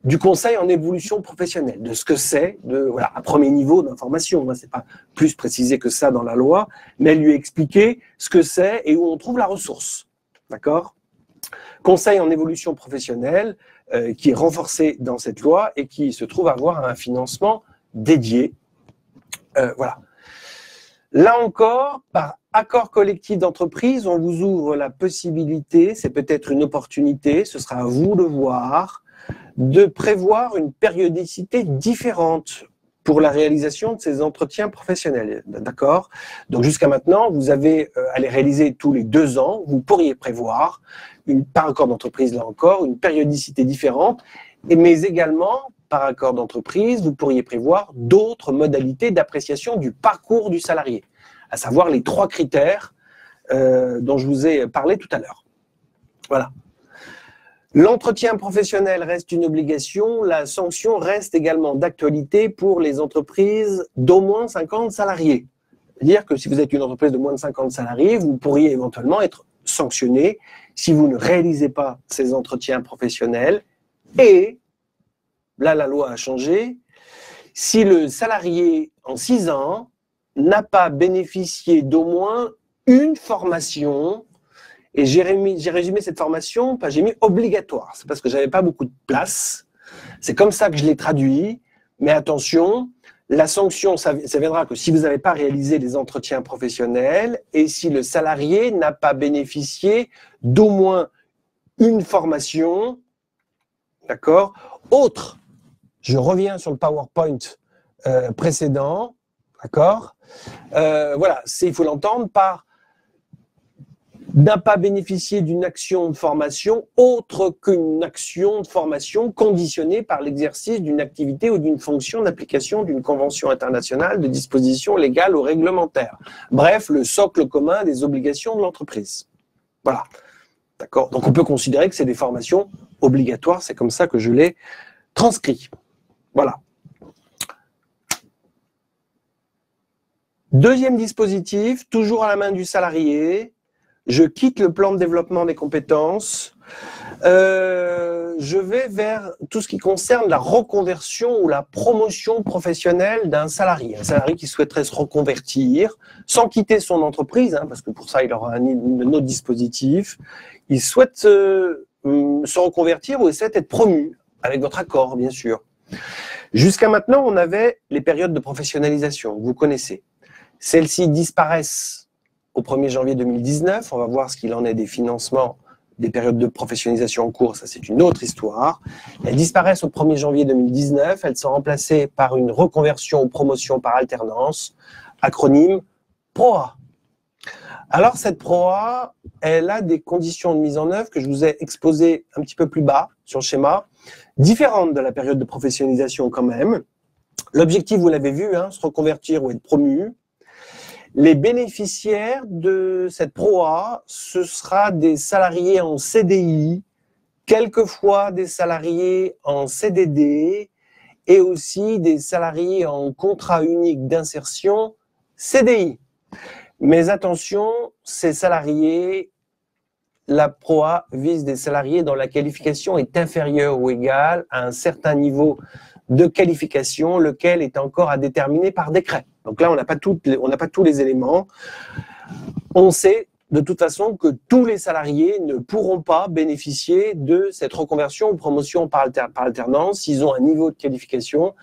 du conseil en évolution professionnelle, de ce que c'est, voilà, à premier niveau d'information. Ce n'est pas plus précisé que ça dans la loi, mais lui expliquer ce que c'est et où on trouve la ressource. D'accord? Conseil en évolution professionnelle qui est renforcé dans cette loi et qui se trouve avoir un financement dédié. Voilà. Là encore, par accord collectif d'entreprise, on vous ouvre la possibilité, c'est peut-être une opportunité, ce sera à vous de voir, de prévoir une périodicité différente pour la réalisation de ces entretiens professionnels. D'accord? Donc jusqu'à maintenant, vous avez à les réaliser tous les 2 ans. Vous pourriez prévoir, par accord d'entreprise là encore, une périodicité différente, mais également, par accord d'entreprise, vous pourriez prévoir d'autres modalités d'appréciation du parcours du salarié, à savoir les 3 critères dont je vous ai parlé tout à l'heure. Voilà. L'entretien professionnel reste une obligation, la sanction reste également d'actualité pour les entreprises d'au moins 50 salariés. C'est-à-dire que si vous êtes une entreprise de moins de 50 salariés, vous pourriez éventuellement être sanctionné si vous ne réalisez pas ces entretiens professionnels. Et, là la loi a changé, si le salarié en 6 ans n'a pas bénéficié d'au moins une formation. Et j'ai résumé cette formation, j'ai mis obligatoire. C'est parce que j'avais pas beaucoup de place. C'est comme ça que je l'ai traduit. Mais attention, la sanction, ça viendra que si vous n'avez pas réalisé les entretiens professionnels et si le salarié n'a pas bénéficié d'au moins une formation, d'accord, autre. Je reviens sur le PowerPoint précédent, d'accord. Voilà, il faut l'entendre par n'a pas bénéficié d'une action de formation autre qu'une action de formation conditionnée par l'exercice d'une activité ou d'une fonction d'application d'une convention internationale de dispositions légales ou réglementaires. Bref, le socle commun des obligations de l'entreprise. Voilà. D'accord? Donc, on peut considérer que c'est des formations obligatoires. C'est comme ça que je l'ai transcrit. Voilà. Deuxième dispositif, toujours à la main du salarié. Je quitte le plan de développement des compétences. Je vais vers tout ce qui concerne la reconversion ou la promotion professionnelle d'un salarié. Un salarié qui souhaiterait se reconvertir sans quitter son entreprise, parce que pour ça, il aura un autre dispositif. Il souhaite se reconvertir ou essaie d'être promu, avec votre accord, bien sûr. Jusqu'à maintenant, on avait les périodes de professionnalisation, vous connaissez. Celles-ci disparaissent au 1er janvier 2019, on va voir ce qu'il en est des financements des périodes de professionnalisation en cours, ça c'est une autre histoire. Elles disparaissent au 1er janvier 2019, elles sont remplacées par une reconversion ou promotion par alternance, acronyme PROA. Alors cette PROA, elle a des conditions de mise en œuvre que je vous ai exposées un petit peu plus bas sur le schéma, différentes de la période de professionnalisation quand même. L'objectif, vous l'avez vu, se reconvertir ou être promu. Les bénéficiaires de cette PROA, ce sera des salariés en CDI, quelquefois des salariés en CDD et aussi des salariés en contrat unique d'insertion CDI. Mais attention, ces salariés, la PROA vise des salariés dont la qualification est inférieure ou égale à un certain niveau de qualification, lequel est encore à déterminer par décret. Donc là, on n'a pas tous les éléments. On sait de toute façon que tous les salariés ne pourront pas bénéficier de cette reconversion ou promotion par alternance s'ils ont un niveau de qualification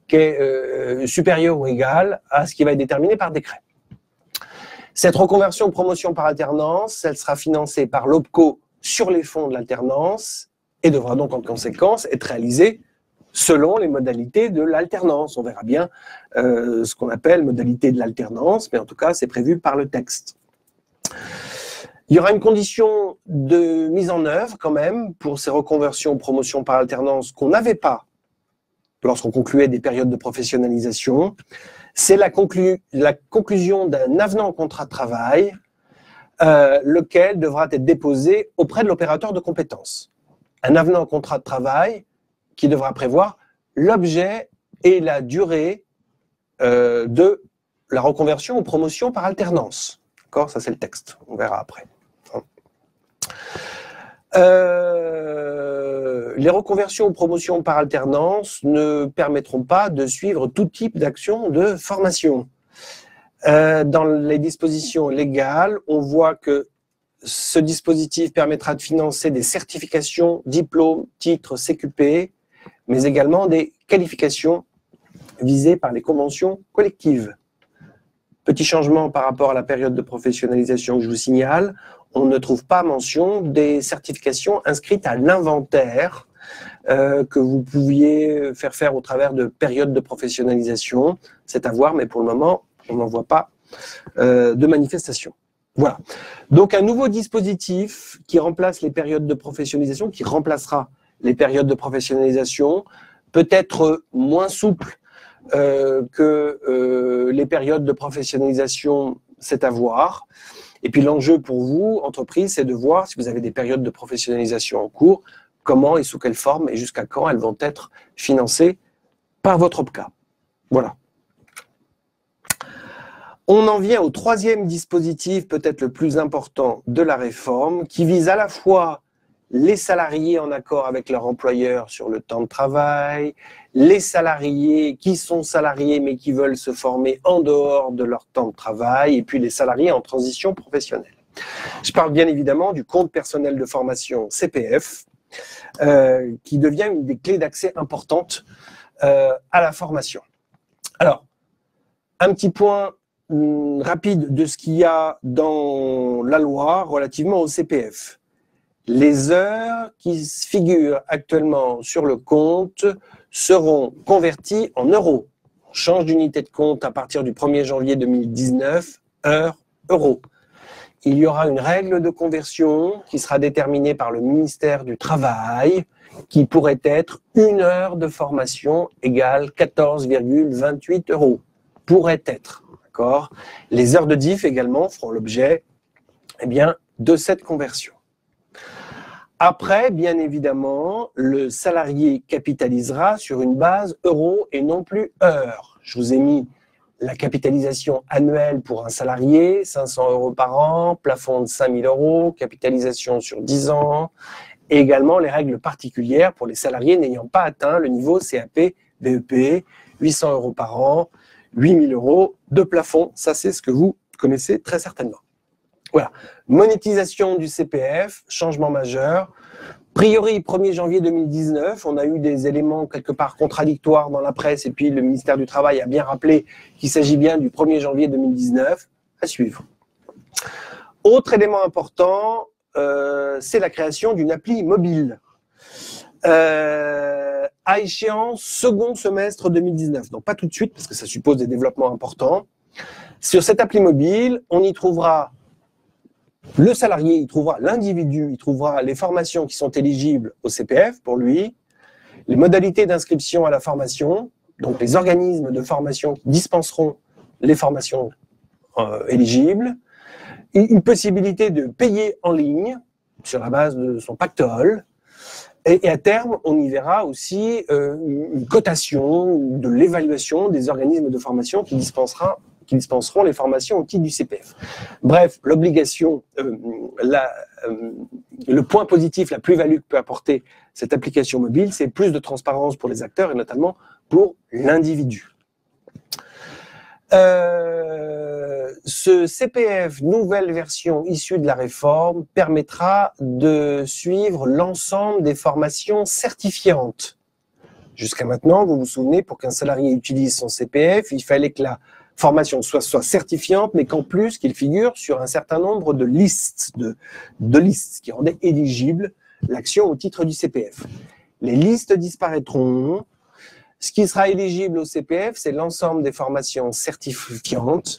qui est supérieur ou égal à ce qui va être déterminé par décret. Cette reconversion ou promotion par alternance, elle sera financée par l'OPCO sur les fonds de l'alternance et devra donc en conséquence être réalisée selon les modalités de l'alternance. On verra bien ce qu'on appelle modalité de l'alternance, mais en tout cas, c'est prévu par le texte. Il y aura une condition de mise en œuvre quand même pour ces reconversions ou promotions par alternance qu'on n'avait pas lorsqu'on concluait des périodes de professionnalisation. C'est la conclusion d'un avenant au contrat de travail, lequel devra être déposé auprès de l'opérateur de compétences. Un avenant au contrat de travail qui devra prévoir l'objet et la durée de la reconversion ou promotion par alternance. D'accord ? Ça, c'est le texte. On verra après. Les reconversions ou promotions par alternance ne permettront pas de suivre tout type d'action de formation. Dans les dispositions légales, on voit que ce dispositif permettra de financer des certifications, diplômes, titres, CQP, mais également des qualifications visées par les conventions collectives. Petit changement par rapport à la période de professionnalisation que je vous signale, on ne trouve pas mention des certifications inscrites à l'inventaire que vous pouviez faire au travers de périodes de professionnalisation. C'est à voir, mais pour le moment, on n'en voit pas de manifestation. Voilà. Donc, un nouveau dispositif qui remplace les périodes de professionnalisation, qui remplacera les périodes de professionnalisation, peut être moins souple que les périodes de professionnalisation, c'est à voir. Et puis l'enjeu pour vous, entreprise, c'est de voir si vous avez des périodes de professionnalisation en cours, comment et sous quelle forme et jusqu'à quand elles vont être financées par votre OPCA. Voilà. On en vient au troisième dispositif, peut-être le plus important de la réforme, qui vise à la fois les salariés en accord avec leur employeur sur le temps de travail, les salariés qui sont salariés mais qui veulent se former en dehors de leur temps de travail, et puis les salariés en transition professionnelle. Je parle bien évidemment du compte personnel de formation CPF, qui devient une des clés d'accès importantes à la formation. Alors, un petit point rapide de ce qu'il y a dans la loi relativement au CPF. Les heures qui figurent actuellement sur le compte seront converties en euros. On change d'unité de compte à partir du 1er janvier 2019, heures, euros. Il y aura une règle de conversion qui sera déterminée par le ministère du Travail, qui pourrait être 1 heure de formation égale 14,28 euros. Pourrait être. D'accord ? Les heures de diff également feront l'objet de cette conversion. Après, bien évidemment, le salarié capitalisera sur une base euro et non plus heure. Je vous ai mis la capitalisation annuelle pour un salarié, 500 euros par an, plafond de 5 000 euros, capitalisation sur 10 ans, et également les règles particulières pour les salariés n'ayant pas atteint le niveau CAP, BEP, 800 euros par an, 8 000 euros de plafond. Ça, c'est ce que vous connaissez très certainement. Voilà. Monétisation du CPF, changement majeur. Priori, 1er janvier 2019, on a eu des éléments quelque part contradictoires dans la presse et puis le ministère du Travail a bien rappelé qu'il s'agit bien du 1er janvier 2019. À suivre. Autre élément important, c'est la création d'une appli mobile. À échéance second semestre 2019. Donc pas tout de suite parce que ça suppose des développements importants. Sur cette appli mobile, on y trouvera le salarié, il trouvera l'individu, il trouvera les formations qui sont éligibles au CPF pour lui, les modalités d'inscription à la formation, donc les organismes de formation qui dispenseront les formations éligibles, une possibilité de payer en ligne sur la base de son pactole, et à terme, on y verra aussi une cotation de l'évaluation des organismes de formation qui qui dispenseront les formations au titre du CPF. Bref, l'obligation, le point positif, la plus-value que peut apporter cette application mobile, c'est plus de transparence pour les acteurs et notamment pour l'individu. Ce CPF, nouvelle version issue de la réforme, permettra de suivre l'ensemble des formations certifiantes. Jusqu'à maintenant, vous vous souvenez, pour qu'un salarié utilise son CPF, il fallait que la formation soit certifiante, mais qu'en plus, qu'il figure sur un certain nombre de listes, de listes qui rendaient éligible l'action au titre du CPF. Les listes disparaîtront. Ce qui sera éligible au CPF, c'est l'ensemble des formations certifiantes,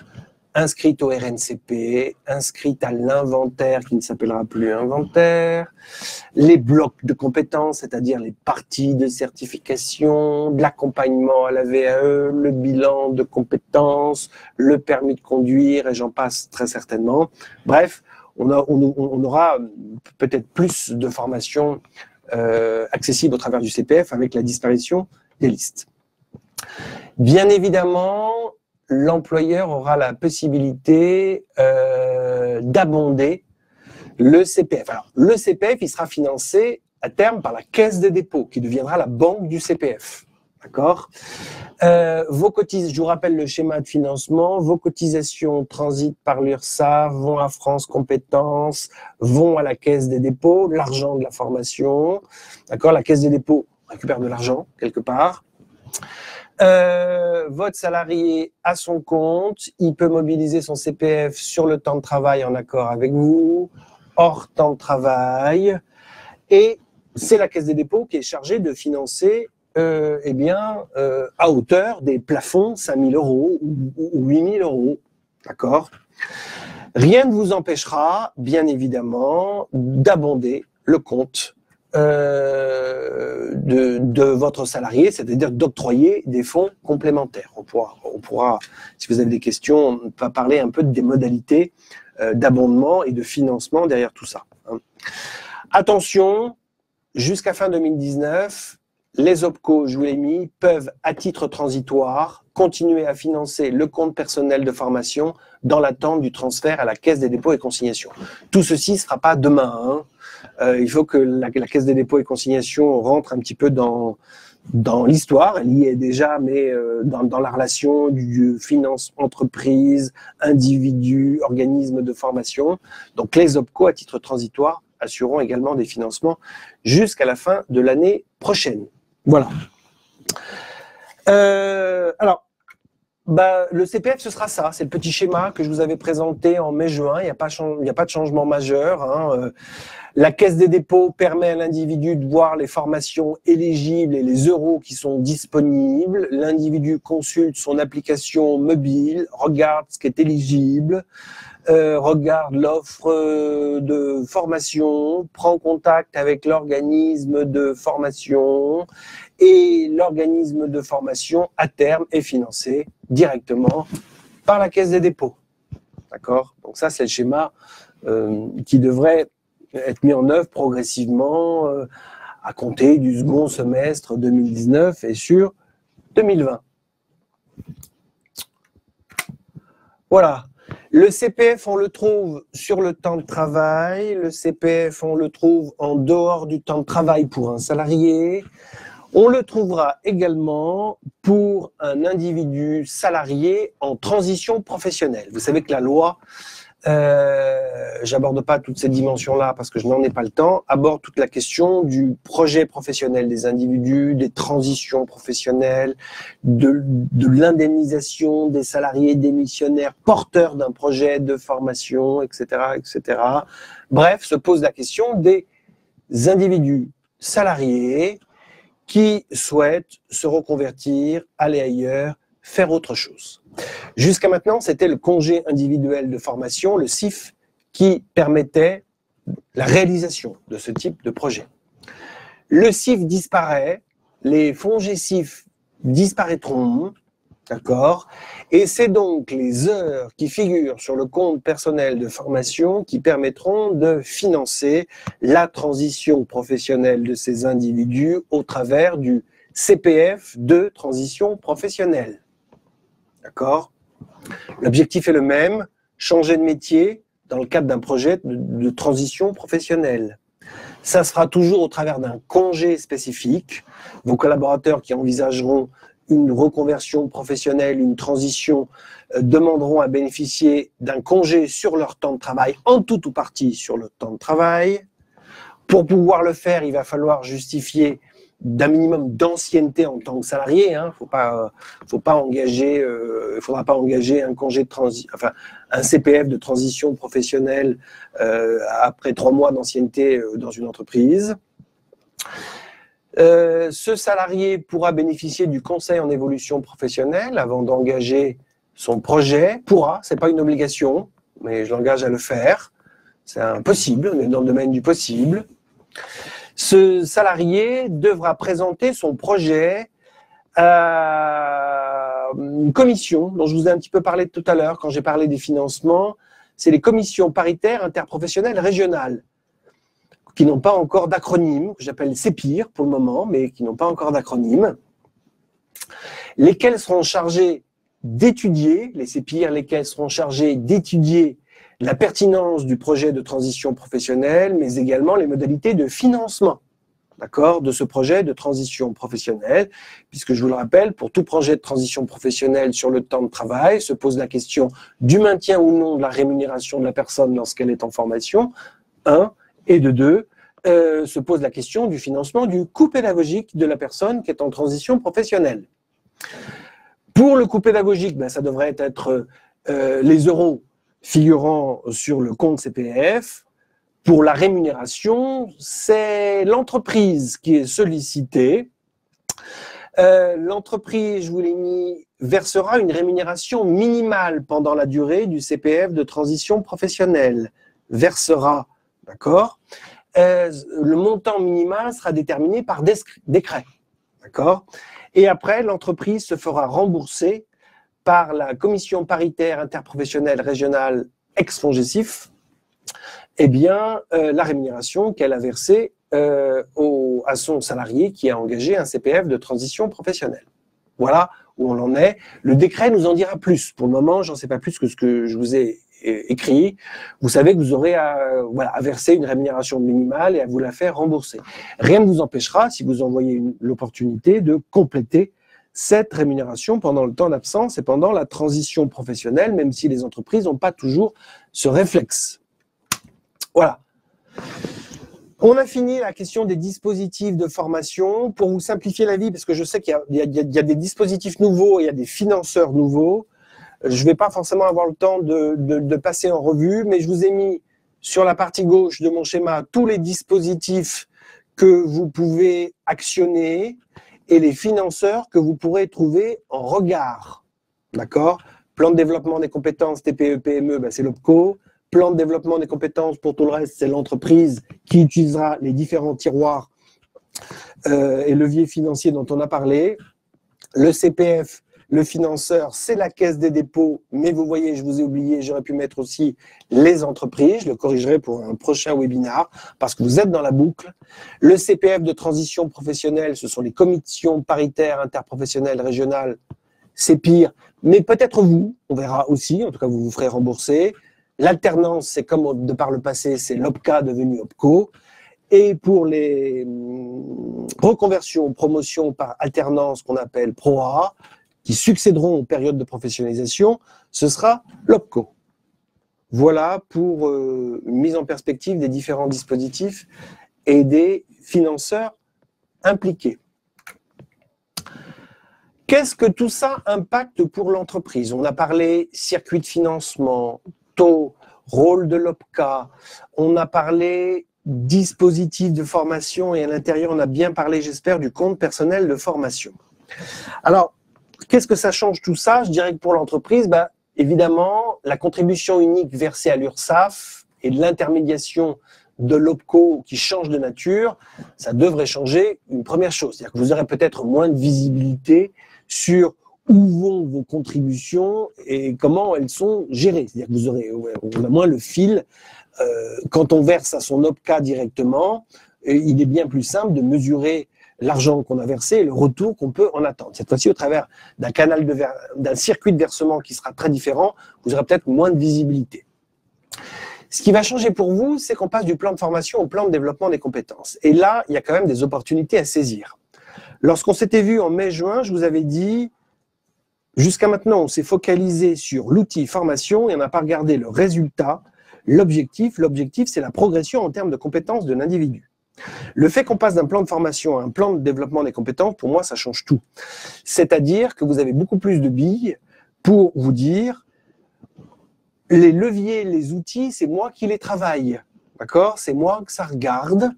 inscrites au RNCP, inscrites à l'inventaire qui ne s'appellera plus inventaire, les blocs de compétences, c'est-à-dire les parties de certification, de l'accompagnement à la VAE, le bilan de compétences, le permis de conduire, et j'en passe très certainement. Bref, on aura peut-être plus de formations accessibles au travers du CPF avec la disparition des listes. Bien évidemment, l'employeur aura la possibilité d'abonder le CPF. Alors, le CPF, il sera financé à terme par la Caisse des dépôts, qui deviendra la banque du CPF. D'accord ? Je vous rappelle le schéma de financement. Vos cotisations transitent par l'URSSAF, vont à France Compétences, vont à la Caisse des dépôts, l'argent de la formation. D'accord ? La Caisse des dépôts récupère de l'argent quelque part. Votre salarié a son compte, il peut mobiliser son CPF sur le temps de travail en accord avec vous, hors temps de travail, et c'est la Caisse des dépôts qui est chargée de financer à hauteur des plafonds 5 000 € ou 8 000 €. D'accord ? Rien ne vous empêchera, bien évidemment, d'abonder le compte de votre salarié, c'est-à-dire d'octroyer des fonds complémentaires. On pourra, si vous avez des questions, on va parler un peu des modalités d'abondement et de financement derrière tout ça. Attention, jusqu'à fin 2019, les OPCO, je vous l'ai mis, peuvent, à titre transitoire, continuer à financer le compte personnel de formation dans l'attente du transfert à la Caisse des dépôts et consignations. Tout ceci ne sera pas demain. Il faut que la Caisse des dépôts et consignations rentre un petit peu dans l'histoire. Elle y est déjà, mais dans la relation du finance entreprise, individu, organisme de formation. Donc les OPCO, à titre transitoire, assureront également des financements jusqu'à la fin de l'année prochaine. Voilà. Alors, le CPF, ce sera ça. C'est le petit schéma que je vous avais présenté en mai-juin. Il n'y a pas de changement majeur. La Caisse des dépôts permet à l'individu de voir les formations éligibles et les euros qui sont disponibles. L'individu consulte son application mobile, regarde ce qui est éligible, regarde l'offre de formation, prend contact avec l'organisme de formation et l'organisme de formation, à terme, est financé directement par la Caisse des dépôts. D'accord ? Donc ça, c'est le schéma qui devrait être mis en œuvre progressivement à compter du second semestre 2019 et sur 2020. Voilà. Le CPF, on le trouve sur le temps de travail. Le CPF, on le trouve en dehors du temps de travail pour un salarié. On le trouvera également pour un individu salarié en transition professionnelle. Vous savez que la loi, j'aborde pas toutes ces dimensions-là parce que je n'en ai pas le temps, aborde toute la question du projet professionnel des individus, des transitions professionnelles, de l'indemnisation des salariés démissionnaires porteurs d'un projet de formation, etc., etc. Bref, se pose la question des individus salariés qui souhaitent se reconvertir, aller ailleurs, faire autre chose. Jusqu'à maintenant, c'était le congé individuel de formation, le CIF, qui permettait la réalisation de ce type de projet. Le CIF disparaît, les fonds GCIF disparaîtront, d'accord ? Et c'est donc les heures qui figurent sur le compte personnel de formation qui permettront de financer la transition professionnelle de ces individus au travers du CPF de transition professionnelle. D'accord ? L'objectif est le même, changer de métier dans le cadre d'un projet de transition professionnelle. Ça se fera toujours au travers d'un congé spécifique. Vos collaborateurs qui envisageront une reconversion professionnelle, une transition, demanderont à bénéficier d'un congé sur leur temps de travail, en tout ou partie sur le temps de travail. Pour pouvoir le faire, il va falloir justifier d'un minimum d'ancienneté en tant que salarié. Il ne faudra pas engager un congé de enfin un CPF de transition professionnelle après 3 mois d'ancienneté dans une entreprise. Ce salarié pourra bénéficier du conseil en évolution professionnelle avant d'engager son projet. Pourra, c'est pas une obligation, mais je l'engage à le faire. C'est impossible, on est dans le domaine du possible. Ce salarié devra présenter son projet à une commission dont je vous ai un petit peu parlé tout à l'heure quand j'ai parlé des financements. C'est les commissions paritaires interprofessionnelles régionales qui n'ont pas encore d'acronyme, que j'appelle CEPIR pour le moment, mais qui n'ont pas encore d'acronyme, lesquelles seront chargées d'étudier, les CEPIR, lesquelles seront chargées d'étudier la pertinence du projet de transition professionnelle, mais également les modalités de financement, d'accord, de ce projet de transition professionnelle, puisque je vous le rappelle, pour tout projet de transition professionnelle sur le temps de travail, se pose la question du maintien ou non de la rémunération de la personne lorsqu'elle est en formation, 1, et de 2, se pose la question du financement du coût pédagogique de la personne qui est en transition professionnelle. Pour le coût pédagogique, ça devrait être les euros figurant sur le compte CPF. Pour la rémunération, c'est l'entreprise qui est sollicitée. L'entreprise, je vous l'ai mis, versera une rémunération minimale pendant la durée du CPF de transition professionnelle. Versera, d'accord ? Le montant minimal sera déterminé par décret, d'accord ? Et après, l'entreprise se fera rembourser par la commission paritaire interprofessionnelle régionale ex-FONGECIF, la rémunération qu'elle a versée à son salarié qui a engagé un CPF de transition professionnelle. Voilà où on en est. Le décret nous en dira plus. Pour le moment, j'en sais pas plus que ce que je vous ai écrit. Vous savez que vous aurez à verser une rémunération minimale et à vous la faire rembourser. Rien ne vous empêchera, si vous envoyez l'opportunité, de compléter cette rémunération pendant le temps d'absence et pendant la transition professionnelle, même si les entreprises n'ont pas toujours ce réflexe. Voilà. On a fini la question des dispositifs de formation. Pour vous simplifier la vie, parce que je sais qu'il y a des dispositifs nouveaux, il y a des financeurs nouveaux, je ne vais pas forcément avoir le temps de passer en revue, mais je vous ai mis sur la partie gauche de mon schéma tous les dispositifs que vous pouvez actionner et les financeurs que vous pourrez trouver en regard. D'accord ? Plan de développement des compétences TPE-PME, c'est l'OPCO. Plan de développement des compétences pour tout le reste, c'est l'entreprise qui utilisera les différents tiroirs et leviers financiers dont on a parlé. Le CPF, le financeur, c'est la Caisse des dépôts, mais vous voyez, je vous ai oublié, j'aurais pu mettre aussi les entreprises, je le corrigerai pour un prochain webinaire, parce que vous êtes dans la boucle. Le CPF de transition professionnelle, ce sont les commissions paritaires interprofessionnelles régionales, c'est pire, mais peut-être vous, on verra aussi, en tout cas vous vous ferez rembourser. L'alternance, c'est comme de par le passé, c'est l'OPCA devenu OPCO. Et pour les reconversions, promotions par alternance qu'on appelle PROA, qui succéderont aux périodes de professionnalisation, ce sera l'OPCO. Voilà pour une mise en perspective des différents dispositifs et des financeurs impliqués. Qu'est-ce que tout ça impacte pour l'entreprise? On a parlé circuit de financement, taux, rôle de l'OPCA, on a parlé dispositif de formation et à l'intérieur, on a bien parlé, j'espère, du compte personnel de formation. Alors, qu'est-ce que ça change tout ça? Je dirais que pour l'entreprise, évidemment, la contribution unique versée à l'URSSAF et de l'intermédiation de l'OPCO qui change de nature, ça devrait changer une première chose. C'est-à-dire que vous aurez peut-être moins de visibilité sur où vont vos contributions et comment elles sont gérées. C'est-à-dire que on a moins le fil. Quand on verse à son OPCA directement, il est bien plus simple de mesurer l'argent qu'on a versé et le retour qu'on peut en attendre. Cette fois-ci, au travers d'un circuit de versement qui sera très différent, vous aurez peut-être moins de visibilité. Ce qui va changer pour vous, c'est qu'on passe du plan de formation au plan de développement des compétences. Et là, il y a quand même des opportunités à saisir. Lorsqu'on s'était vu en mai-juin, je vous avais dit, jusqu'à maintenant, on s'est focalisé sur l'outil formation et on n'a pas regardé le résultat, l'objectif. L'objectif, c'est la progression en termes de compétences de l'individu. Le fait qu'on passe d'un plan de formation à un plan de développement des compétences, pour moi, ça change tout. C'est-à-dire que vous avez beaucoup plus de billes pour vous dire les leviers, les outils, c'est moi qui les travaille. D'accord? C'est moi que ça regarde.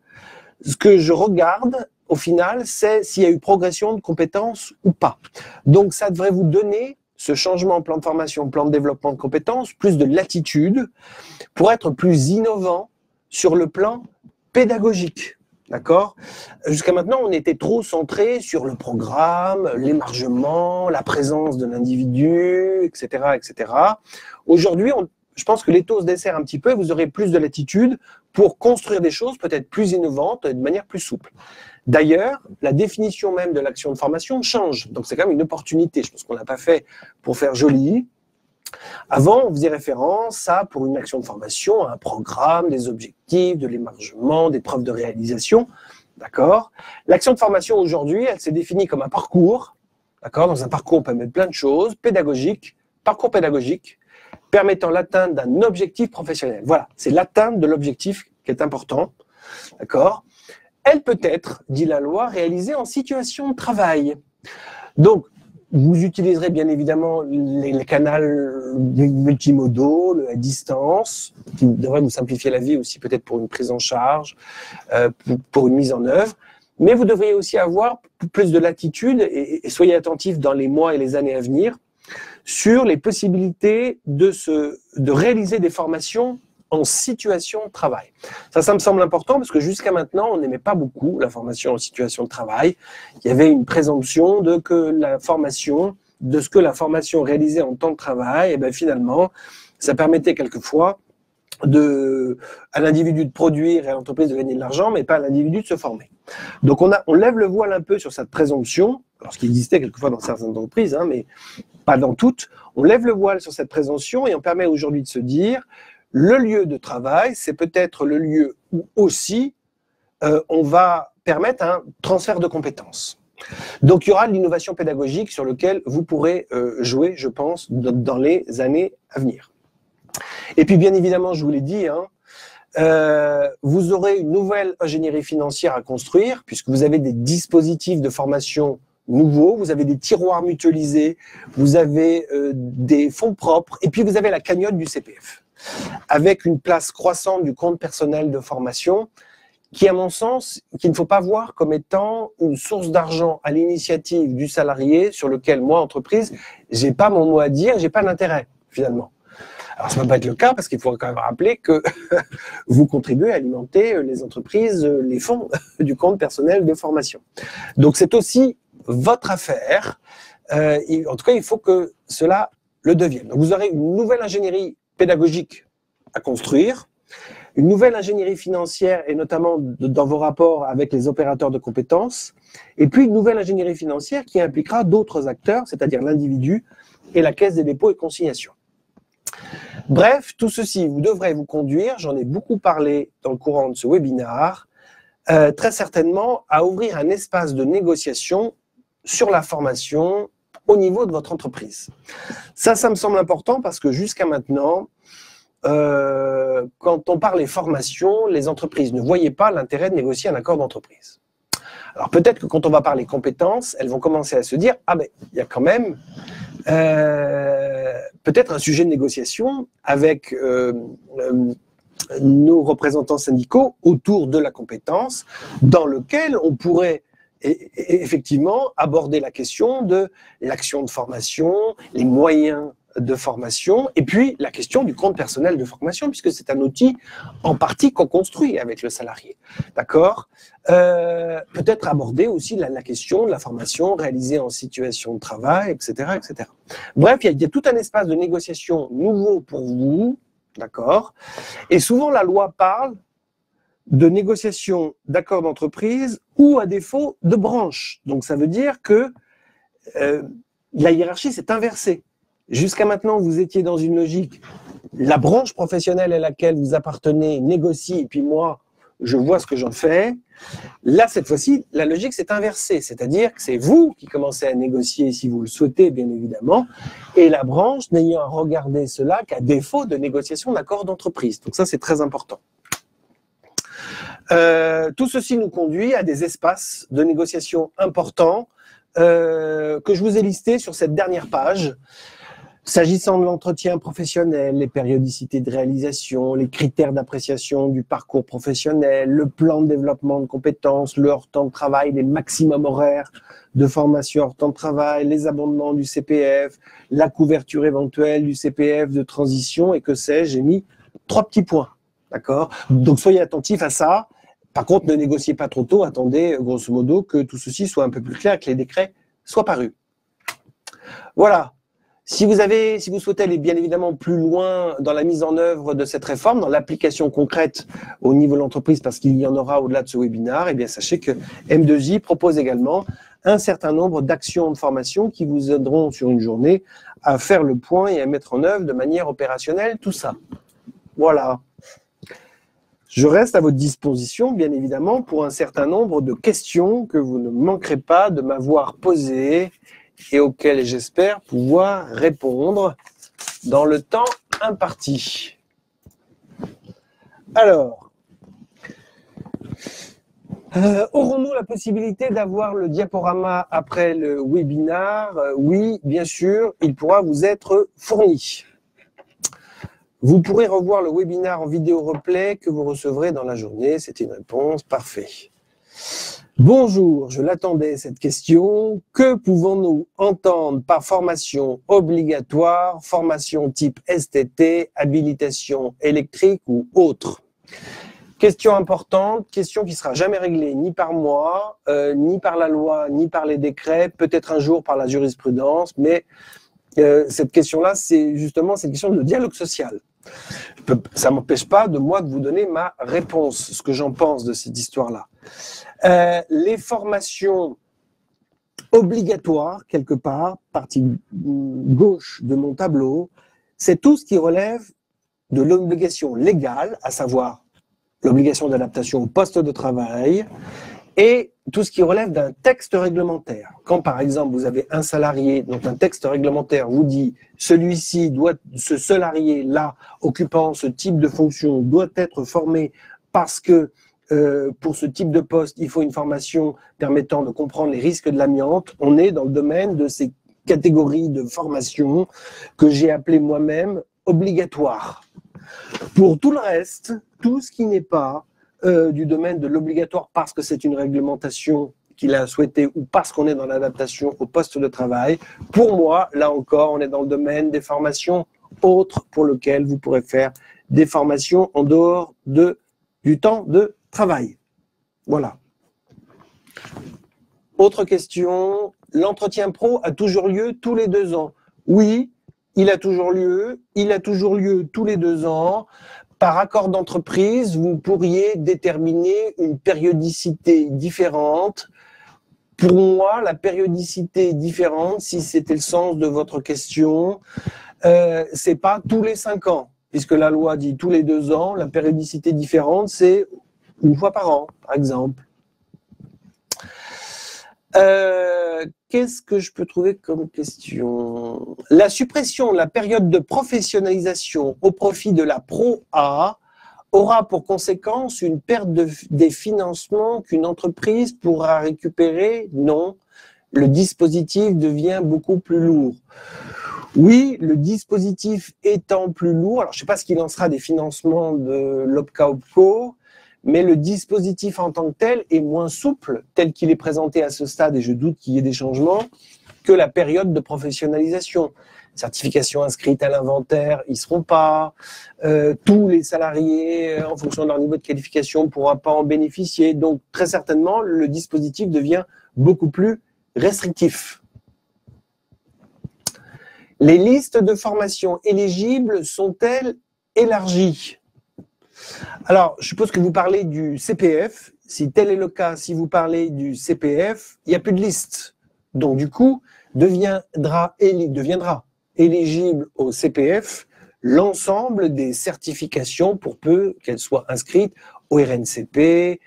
Ce que je regarde, au final, c'est s'il y a eu progression de compétences ou pas. Donc, ça devrait vous donner, ce changement en plan de formation, plan de développement de compétences, plus de latitude pour être plus innovant sur le plan pédagogique. D'accord? Jusqu'à maintenant, on était trop centré sur le programme, l'émargement, la présence de l'individu, etc., etc. Aujourd'hui, je pense que l'étau se dessert un petit peu et vous aurez plus de latitude pour construire des choses peut-être plus innovantes et de manière plus souple. D'ailleurs, la définition même de l'action de formation change. Donc, c'est quand même une opportunité. Je pense qu'on ne l'a pas fait pour faire joli. Avant, on faisait référence à, pour une action de formation, à un programme, des objectifs, de l'émargement, des preuves de réalisation. D'accord? L'action de formation aujourd'hui, elle s'est définie comme un parcours. D'accord? Dans un parcours, on peut mettre plein de choses, pédagogique, parcours pédagogique, permettant l'atteinte d'un objectif professionnel. Voilà, c'est l'atteinte de l'objectif qui est important. D'accord? Elle peut être, dit la loi, réalisée en situation de travail. Donc, vous utiliserez bien évidemment les canaux multimodaux, à distance, qui devraient vous simplifier la vie aussi peut-être pour une prise en charge, pour une mise en œuvre. Mais vous devriez aussi avoir plus de latitude et soyez attentifs dans les mois et les années à venir sur les possibilités de réaliser des formations en situation de travail. Ça me semble important parce que jusqu'à maintenant, on n'aimait pas beaucoup la formation en situation de travail. Il y avait une présomption de ce que la formation réalisée en temps de travail, et bien finalement, ça permettait quelquefois à l'individu de produire et à l'entreprise de gagner de l'argent, mais pas à l'individu de se former. Donc on lève le voile un peu sur cette présomption, alors ce qui existait quelquefois dans certaines entreprises, mais pas dans toutes. On lève le voile sur cette présomption et on permet aujourd'hui de se dire le lieu de travail, c'est peut-être le lieu où aussi on va permettre un transfert de compétences. Donc il y aura de l'innovation pédagogique sur laquelle vous pourrez jouer, je pense, dans les années à venir. Et puis bien évidemment, je vous l'ai dit, vous aurez une nouvelle ingénierie financière à construire, puisque vous avez des dispositifs de formation nouveaux, vous avez des tiroirs mutualisés, vous avez des fonds propres, et puis vous avez la cagnotte du CPF, avec une place croissante du compte personnel de formation, qui, à mon sens, qu'il ne faut pas voir comme étant une source d'argent à l'initiative du salarié sur lequel, moi, entreprise, j'ai pas mon mot à dire, j'ai pas d'intérêt, finalement. Alors, ça ne va pas être le cas parce qu'il faudra quand même rappeler que vous contribuez à alimenter les entreprises, les fonds du compte personnel de formation. Donc, c'est aussi votre affaire. En tout cas, il faut que cela le devienne. Donc, vous aurez une nouvelle ingénierie pédagogique à construire, une nouvelle ingénierie financière et notamment dans vos rapports avec les opérateurs de compétences, et puis une nouvelle ingénierie financière qui impliquera d'autres acteurs, c'est-à-dire l'individu et la Caisse des dépôts et consignations. Bref, tout ceci, vous devrez vous conduire, j'en ai beaucoup parlé dans le courant de ce webinaire, très certainement à ouvrir un espace de négociation sur la formation au niveau de votre entreprise. Ça me semble important parce que jusqu'à maintenant, quand on parle des formations, les entreprises ne voyaient pas l'intérêt de négocier un accord d'entreprise. Alors peut-être que quand on va parler compétences, elles vont commencer à se dire « Ah ben, il y a quand même peut-être un sujet de négociation avec nos représentants syndicaux autour de la compétence dans lequel on pourrait effectivement aborder la question de l'action de formation, les moyens de formation, et puis la question du compte personnel de formation, puisque c'est un outil en partie qu'on construit avec le salarié. D'accord? Peut-être aborder aussi la question de la formation réalisée en situation de travail, etc. etc. Bref, il y a tout un espace de négociation nouveau pour vous, d'accord? Et souvent, la loi parle de négociation d'accord d'entreprise ou à défaut de branche. Donc ça veut dire que la hiérarchie s'est inversée. Jusqu'à maintenant, vous étiez dans une logique, la branche professionnelle à laquelle vous appartenez négocie, et puis moi, je vois ce que j'en fais. Là, cette fois-ci, la logique s'est inversée, c'est-à-dire que c'est vous qui commencez à négocier si vous le souhaitez, bien évidemment, et la branche n'ayant à regarder cela qu'à défaut de négociation d'accord d'entreprise. Donc ça, c'est très important. Tout ceci nous conduit à des espaces de négociation importants que je vous ai listés sur cette dernière page. S'agissant de l'entretien professionnel, les périodicités de réalisation, les critères d'appréciation du parcours professionnel, le plan de développement de compétences, le hors-temps de travail, les maximums horaires de formation hors temps de travail, les abondements du CPF, la couverture éventuelle du CPF de transition et que sais-je, j'ai mis 3 petits points. D'accord ? Donc soyez attentifs à ça. Par contre, ne négociez pas trop tôt. Attendez, grosso modo, que tout ceci soit un peu plus clair, que les décrets soient parus. Voilà. Si vous souhaitez aller bien évidemment plus loin dans la mise en œuvre de cette réforme, dans l'application concrète au niveau de l'entreprise, parce qu'il y en aura au-delà de ce webinaire, eh bien sachez que M2J propose également un certain nombre d'actions de formation qui vous aideront sur une journée à faire le point et à mettre en œuvre de manière opérationnelle tout ça. Voilà. Je reste à votre disposition, bien évidemment, pour un certain nombre de questions que vous ne manquerez pas de m'avoir posées et auxquelles j'espère pouvoir répondre dans le temps imparti. Alors, aurons-nous la possibilité d'avoir le diaporama après le webinaire? Oui, bien sûr, il pourra vous être fourni. Vous pourrez revoir le webinaire en vidéo replay que vous recevrez dans la journée. C'était une réponse, parfait. Bonjour, je l'attendais cette question. Que pouvons-nous entendre par formation obligatoire, formation type STT, habilitation électrique ou autre? Question importante, question qui ne sera jamais réglée ni par moi, ni par la loi, ni par les décrets, peut-être un jour par la jurisprudence, mais cette question-là, c'est justement cette question de dialogue social. Ça ne m'empêche pas de moi de vous donner ma réponse, ce que j'en pense de cette histoire-là. Les formations obligatoires, quelque part, partie gauche de mon tableau, c'est tout ce qui relève de l'obligation légale, à savoir l'obligation d'adaptation au poste de travail, et tout ce qui relève d'un texte réglementaire. Quand, par exemple, vous avez un salarié dont un texte réglementaire vous dit « celui-ci doit, ce salarié-là, occupant ce type de fonction, doit être formé parce que pour ce type de poste, il faut une formation permettant de comprendre les risques de l'amiante », on est dans le domaine de ces catégories de formation que j'ai appelées moi-même obligatoires. Pour tout le reste, tout ce qui n'est pas du domaine de l'obligatoire parce que c'est une réglementation qu'il a souhaité ou parce qu'on est dans l'adaptation au poste de travail, pour moi, là encore, on est dans le domaine des formations autres pour lesquelles vous pourrez faire des formations en dehors du temps de travail. Voilà. Autre question, l'entretien pro a toujours lieu tous les 2 ans? Oui, il a toujours lieu tous les 2 ans. Par accord d'entreprise, vous pourriez déterminer une périodicité différente. Pour moi, la périodicité différente, si c'était le sens de votre question, c'est pas tous les 5 ans, puisque la loi dit tous les 2 ans. La périodicité différente, c'est 1 fois par an, par exemple. Qu'est-ce que je peux trouver comme question? La suppression de la période de professionnalisation au profit de la Pro A aura pour conséquence une perte des financements qu'une entreprise pourra récupérer? Non. Le dispositif devient beaucoup plus lourd. Oui, le dispositif étant plus lourd, alors je ne sais pas ce qu'il en sera des financements de l'OPCA-OPCO, mais le dispositif en tant que tel est moins souple, tel qu'il est présenté à ce stade, et je doute qu'il y ait des changements, que la période de professionnalisation. Certification inscrite à l'inventaire, ils ne seront pas. Tous les salariés, en fonction de leur niveau de qualification, ne pourront pas en bénéficier. Donc, très certainement, le dispositif devient beaucoup plus restrictif. Les listes de formations éligibles sont-elles élargies? Alors, je suppose que vous parlez du CPF. Si tel est le cas, si vous parlez du CPF, il n'y a plus de liste. Donc, du coup, deviendra éligible au CPF l'ensemble des certifications pour peu qu'elles soient inscrites au RNCP,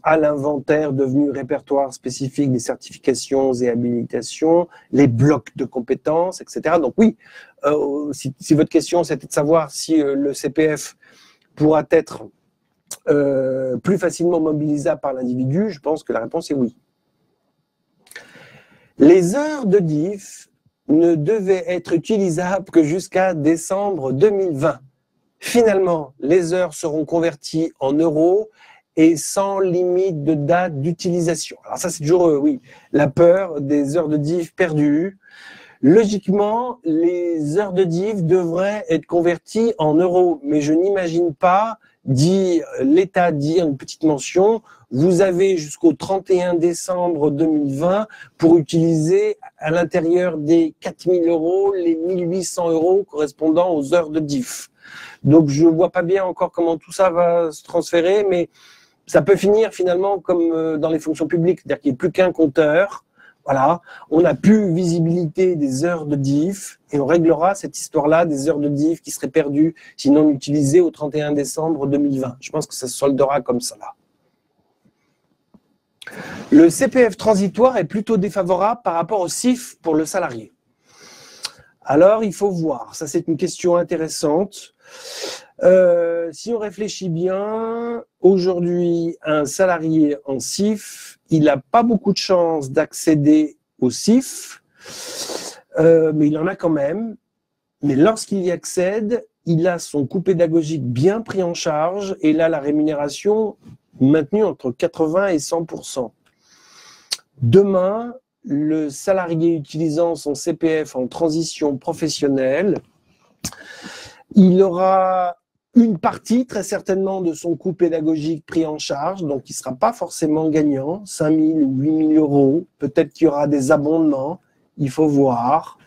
à l'inventaire devenu répertoire spécifique des certifications et habilitations, les blocs de compétences, etc. Donc oui, si votre question c'était de savoir si le CPF pourra être plus facilement mobilisable par l'individu, je pense que la réponse est oui. Les heures de DIF ne devaient être utilisables que jusqu'à décembre 2020. Finalement, les heures seront converties en euros et sans limite de date d'utilisation. Alors ça, c'est toujours, oui, la peur des heures de DIF perdues. Logiquement, les heures de DIF devraient être converties en euros, mais je n'imagine pas l'État dire une petite mention, vous avez jusqu'au 31 décembre 2020 pour utiliser à l'intérieur des 4 000 euros les 1 800 euros correspondant aux heures de DIF. Donc je ne vois pas bien encore comment tout ça va se transférer, mais ça peut finir finalement comme dans les fonctions publiques, c'est-à-dire qu'il n'y a plus qu'un compteur. Voilà, on n'a plus visibilité des heures de DIF et on réglera cette histoire-là des heures de DIF qui seraient perdues, sinon utilisées au 31 décembre 2020. Je pense que ça se soldera comme ça là. Le CPF transitoire est plutôt défavorable par rapport au CIF pour le salarié. Alors, il faut voir. Ça, c'est une question intéressante. Si on réfléchit bien, aujourd'hui, un salarié en CIF, il n'a pas beaucoup de chances d'accéder au CIF, mais il en a quand même. Mais lorsqu'il y accède, il a son coût pédagogique bien pris en charge et là, la rémunération maintenue entre 80 et 100%. Demain, le salarié utilisant son CPF en transition professionnelle, il aura une partie, très certainement, de son coût pédagogique pris en charge, donc il ne sera pas forcément gagnant, 5 000 ou 8 000 euros. Peut-être qu'il y aura des abondements, il faut voir.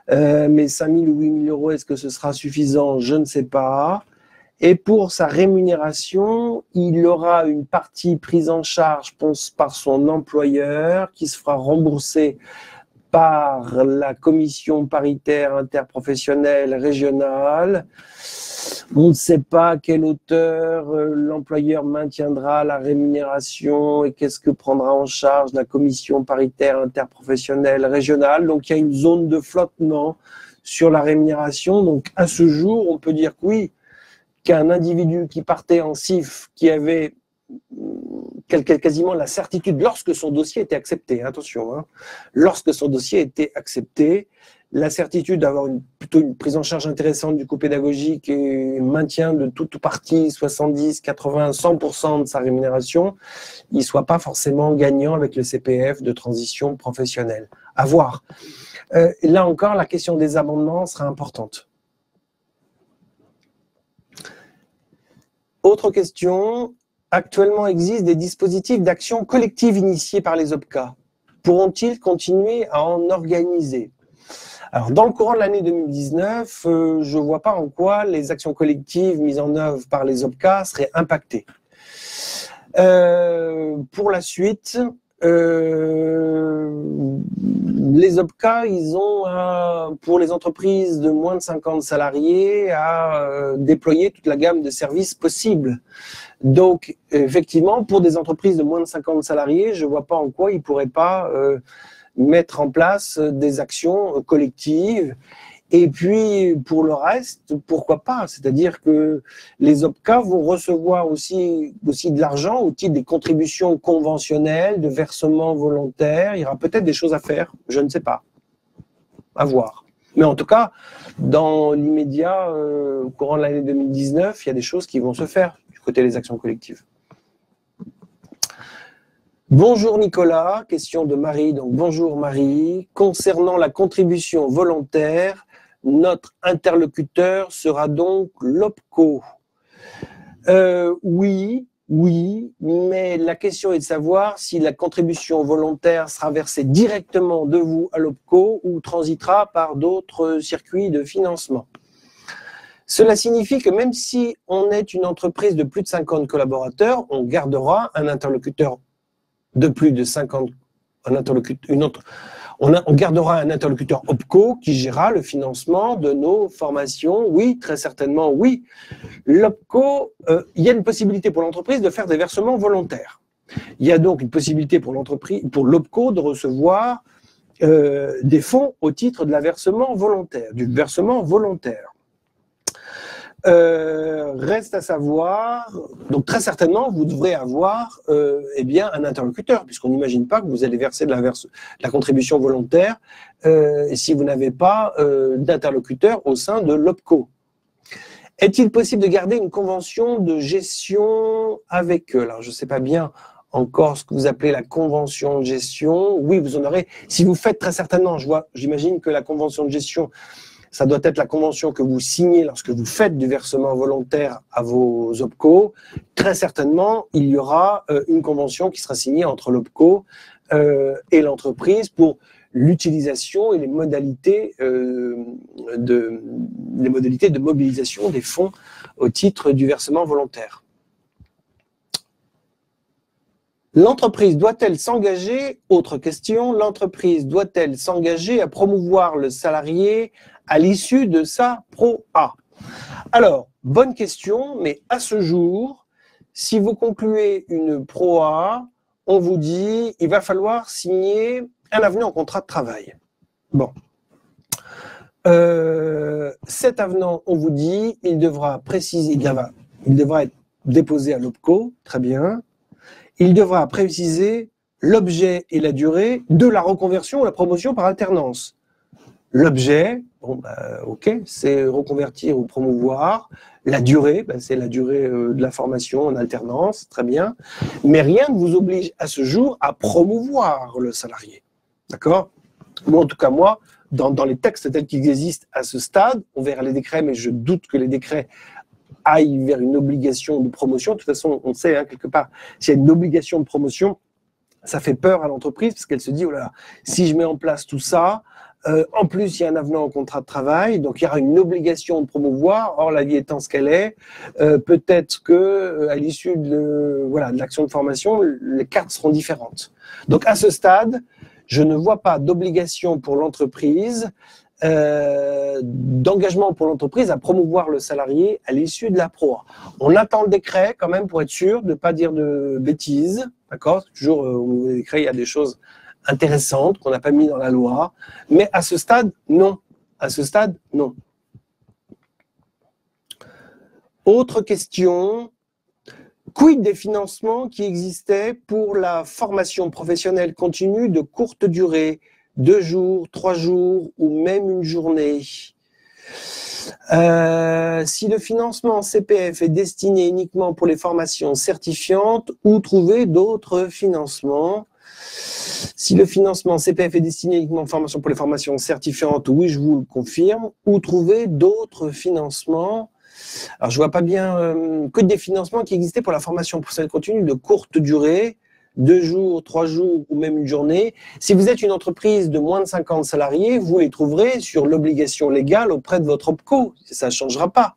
Mais 5 000 ou 8 000 euros, est-ce que ce sera suffisant? Je ne sais pas. Et pour sa rémunération, il aura une partie prise en charge par son employeur qui se fera rembourser par la commission paritaire interprofessionnelle régionale. On ne sait pas à quelle hauteur l'employeur maintiendra la rémunération et qu'est-ce que prendra en charge la commission paritaire interprofessionnelle régionale. Donc, il y a une zone de flottement sur la rémunération. Donc, à ce jour, on peut dire que oui, qu'un individu qui partait en CIF, qui avait quasiment la certitude, lorsque son dossier était accepté, attention, lorsque son dossier était accepté, la certitude d'avoir plutôt une prise en charge intéressante du coût pédagogique et maintien de toute partie, 70, 80, 100% de sa rémunération, il ne soit pas forcément gagnant avec le CPF de transition professionnelle. À voir. Là encore, la question des abondements sera importante. Autre question, actuellement existent des dispositifs d'action collective initiés par les OPCA. Pourront-ils continuer à en organiser? Alors, dans le courant de l'année 2019, je ne vois pas en quoi les actions collectives mises en œuvre par les OPCA seraient impactées. Pour la suite, les OPCA, ils ont, pour les entreprises de moins de 50 salariés, à déployer toute la gamme de services possibles. Donc, effectivement, pour des entreprises de moins de 50 salariés, je ne vois pas en quoi ils ne pourraient pas mettre en place des actions collectives. Et puis, pour le reste, pourquoi pas? C'est-à-dire que les OPCA vont recevoir aussi de l'argent au titre des contributions conventionnelles, de versements volontaires. Il y aura peut-être des choses à faire, je ne sais pas. À voir. Mais en tout cas, dans l'immédiat, au courant de l'année 2019, il y a des choses qui vont se faire du côté des actions collectives. Bonjour Nicolas, question de Marie. Donc bonjour Marie. Concernant la contribution volontaire, notre interlocuteur sera donc l'OPCO. Oui, mais la question est de savoir si la contribution volontaire sera versée directement de vous à l'OPCO ou transitera par d'autres circuits de financement. Cela signifie que même si on est une entreprise de plus de 50 collaborateurs, on gardera un interlocuteur de plus de 50, on gardera un interlocuteur OPCO qui gérera le financement de nos formations. Oui, très certainement, oui. L'OPCO, il y a une possibilité pour l'entreprise de faire des versements volontaires. Il y a donc une possibilité pour l'entreprise, pour l'OPCO de recevoir des fonds au titre de la versement volontaire, du versement volontaire. Reste à savoir, donc très certainement, vous devrez avoir eh bien, un interlocuteur, puisqu'on n'imagine pas que vous allez verser de la contribution volontaire si vous n'avez pas d'interlocuteur au sein de l'OPCO. Est-il possible de garder une convention de gestion avec eux? Alors, je ne sais pas bien encore ce que vous appelez la convention de gestion. Oui, vous en aurez. Si vous faites très certainement, j'imagine que la convention de gestion, ça doit être la convention que vous signez lorsque vous faites du versement volontaire à vos OPCO. Très certainement, il y aura une convention qui sera signée entre l'OPCO et l'entreprise pour l'utilisation et les modalités de mobilisation des fonds au titre du versement volontaire. L'entreprise doit-elle s'engager, autre question, l'entreprise doit-elle s'engager à promouvoir le salarié à l'issue de sa Pro-A? Alors, bonne question, mais à ce jour, si vous concluez une Pro-A, on vous dit il va falloir signer un avenant au contrat de travail. Bon. Cet avenant, on vous dit, il devra préciser, il devra être déposé à l'OPCO, très bien. Il devra préciser l'objet et la durée de la reconversion ou la promotion par alternance. L'objet, bon, ok, c'est reconvertir ou promouvoir. La durée, c'est la durée de la formation en alternance, très bien. Mais rien ne vous oblige à ce jour à promouvoir le salarié. D'accord? Ou en tout cas, moi, dans les textes tels qu'ils existent à ce stade, on verra les décrets, mais je doute que les décrets aillent vers une obligation de promotion. De toute façon, on sait, hein, quelque part, s'il y a une obligation de promotion, ça fait peur à l'entreprise parce qu'elle se dit, oh là là, si je mets en place tout ça, en plus, il y a un avenant au contrat de travail, donc il y aura une obligation de promouvoir. Or, la vie étant ce qu'elle est, peut-être que à l'issue de l'action de formation, les cartes seront différentes. Donc, à ce stade, je ne vois pas d'obligation pour l'entreprise, d'engagement pour l'entreprise à promouvoir le salarié à l'issue de la Pro-A. On attend le décret quand même pour être sûr de ne pas dire de bêtises. D'accord? Toujours au niveau des décrets, il y a des choses intéressantes qu'on n'a pas mis dans la loi. Mais à ce stade, non. À ce stade, non. Autre question. Quid des financements qui existaient pour la formation professionnelle continue de courte durée, 2 jours, 3 jours ou même une journée? Si le financement CPF est destiné uniquement pour les formations certifiantes, où trouver d'autres financements? Si le financement CPF est destiné uniquement aux formations pour les formations certifiantes, oui, je vous le confirme. Où trouver d'autres financements? Alors, je ne vois pas bien que des financements qui existaient pour la formation professionnelle continue de courte durée, 2 jours, 3 jours ou même une journée. Si vous êtes une entreprise de moins de 50 salariés, vous les trouverez sur l'obligation légale auprès de votre OPCO. Ça ne changera pas.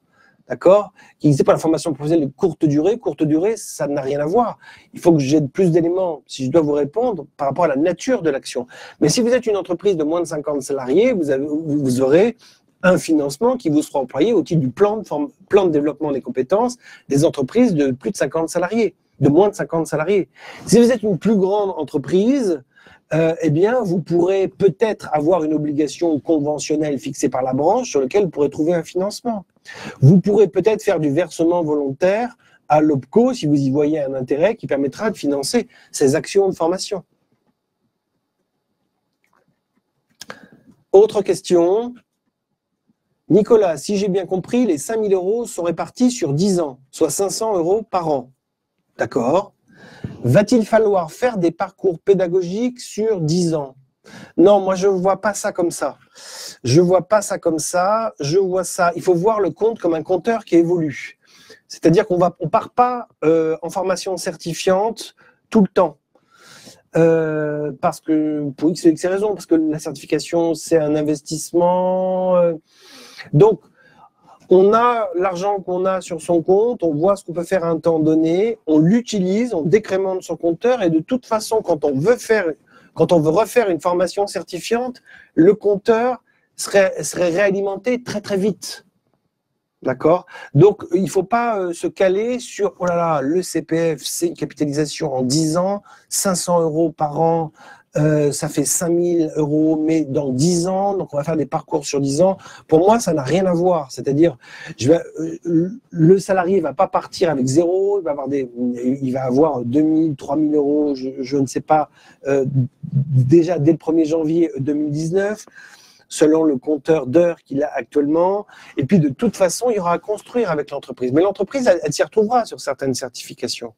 D'accord? Qui existait pour la formation professionnelle de courte durée, ça n'a rien à voir. Il faut que j'ai plus d'éléments, si je dois vous répondre, par rapport à la nature de l'action. Mais si vous êtes une entreprise de moins de 50 salariés, vous aurez un financement qui vous sera employé au titre du plan de développement des compétences des entreprises de plus de 50 salariés, de moins de 50 salariés. Si vous êtes une plus grande entreprise, eh bien, vous pourrez peut-être avoir une obligation conventionnelle fixée par la branche sur laquelle vous pourrez trouver un financement. Vous pourrez peut-être faire du versement volontaire à l'OPCO si vous y voyez un intérêt qui permettra de financer ces actions de formation. Autre question. Nicolas, si j'ai bien compris, les 5 000 € sont répartis sur 10 ans, soit 500 € par an. D'accord. Va-t-il falloir faire des parcours pédagogiques sur 10 ans? Non, moi, je ne vois pas ça comme ça. Je ne vois pas ça comme ça. Je vois ça. Il faut voir le compte comme un compteur qui évolue. C'est-à-dire qu'on ne part pas en formation certifiante tout le temps. Parce que, pour X et X raisons, parce que la certification, c'est un investissement. Donc, On a l'argent qu'on a sur son compte, on voit ce qu'on peut faire à un temps donné, on l'utilise, on décrémente son compteur et de toute façon, quand on veut refaire une formation certifiante, le compteur serait réalimenté très très vite. D'accord? Donc, il ne faut pas se caler sur, oh là là, le CPF, c'est une capitalisation en 10 ans, 500 € par an, ça fait 5000 €, mais dans 10 ans, donc on va faire des parcours sur 10 ans. Pour moi, ça n'a rien à voir. C'est-à-dire, le salarié ne va pas partir avec zéro, il va avoir 2000, 3000 €, je ne sais pas, déjà dès le 1er janvier 2019. Selon le compteur d'heures qu'il a actuellement. Et puis, de toute façon, il y aura à construire avec l'entreprise. Mais l'entreprise, elle s'y retrouvera sur certaines certifications.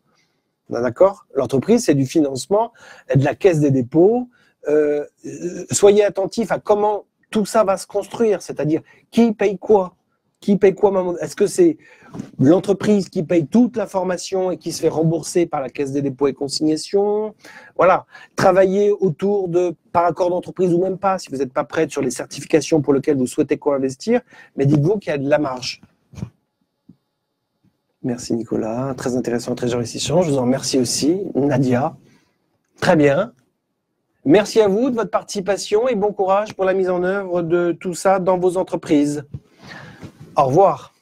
D'accord? L'entreprise, c'est du financement, de la caisse des dépôts. Soyez attentifs à comment tout ça va se construire, c'est-à-dire qui paye quoi? Qui paye quoi? Est-ce que c'est l'entreprise qui paye toute la formation et qui se fait rembourser par la Caisse des dépôts et consignations? Voilà. Travailler autour de, par accord d'entreprise ou même pas, si vous n'êtes pas prête sur les certifications pour lesquelles vous souhaitez co-investir, mais dites-vous qu'il y a de la marge. Merci Nicolas. Très intéressant, très enrichissant. Je vous en remercie aussi. Nadia. Très bien. Merci à vous de votre participation et bon courage pour la mise en œuvre de tout ça dans vos entreprises. Au revoir.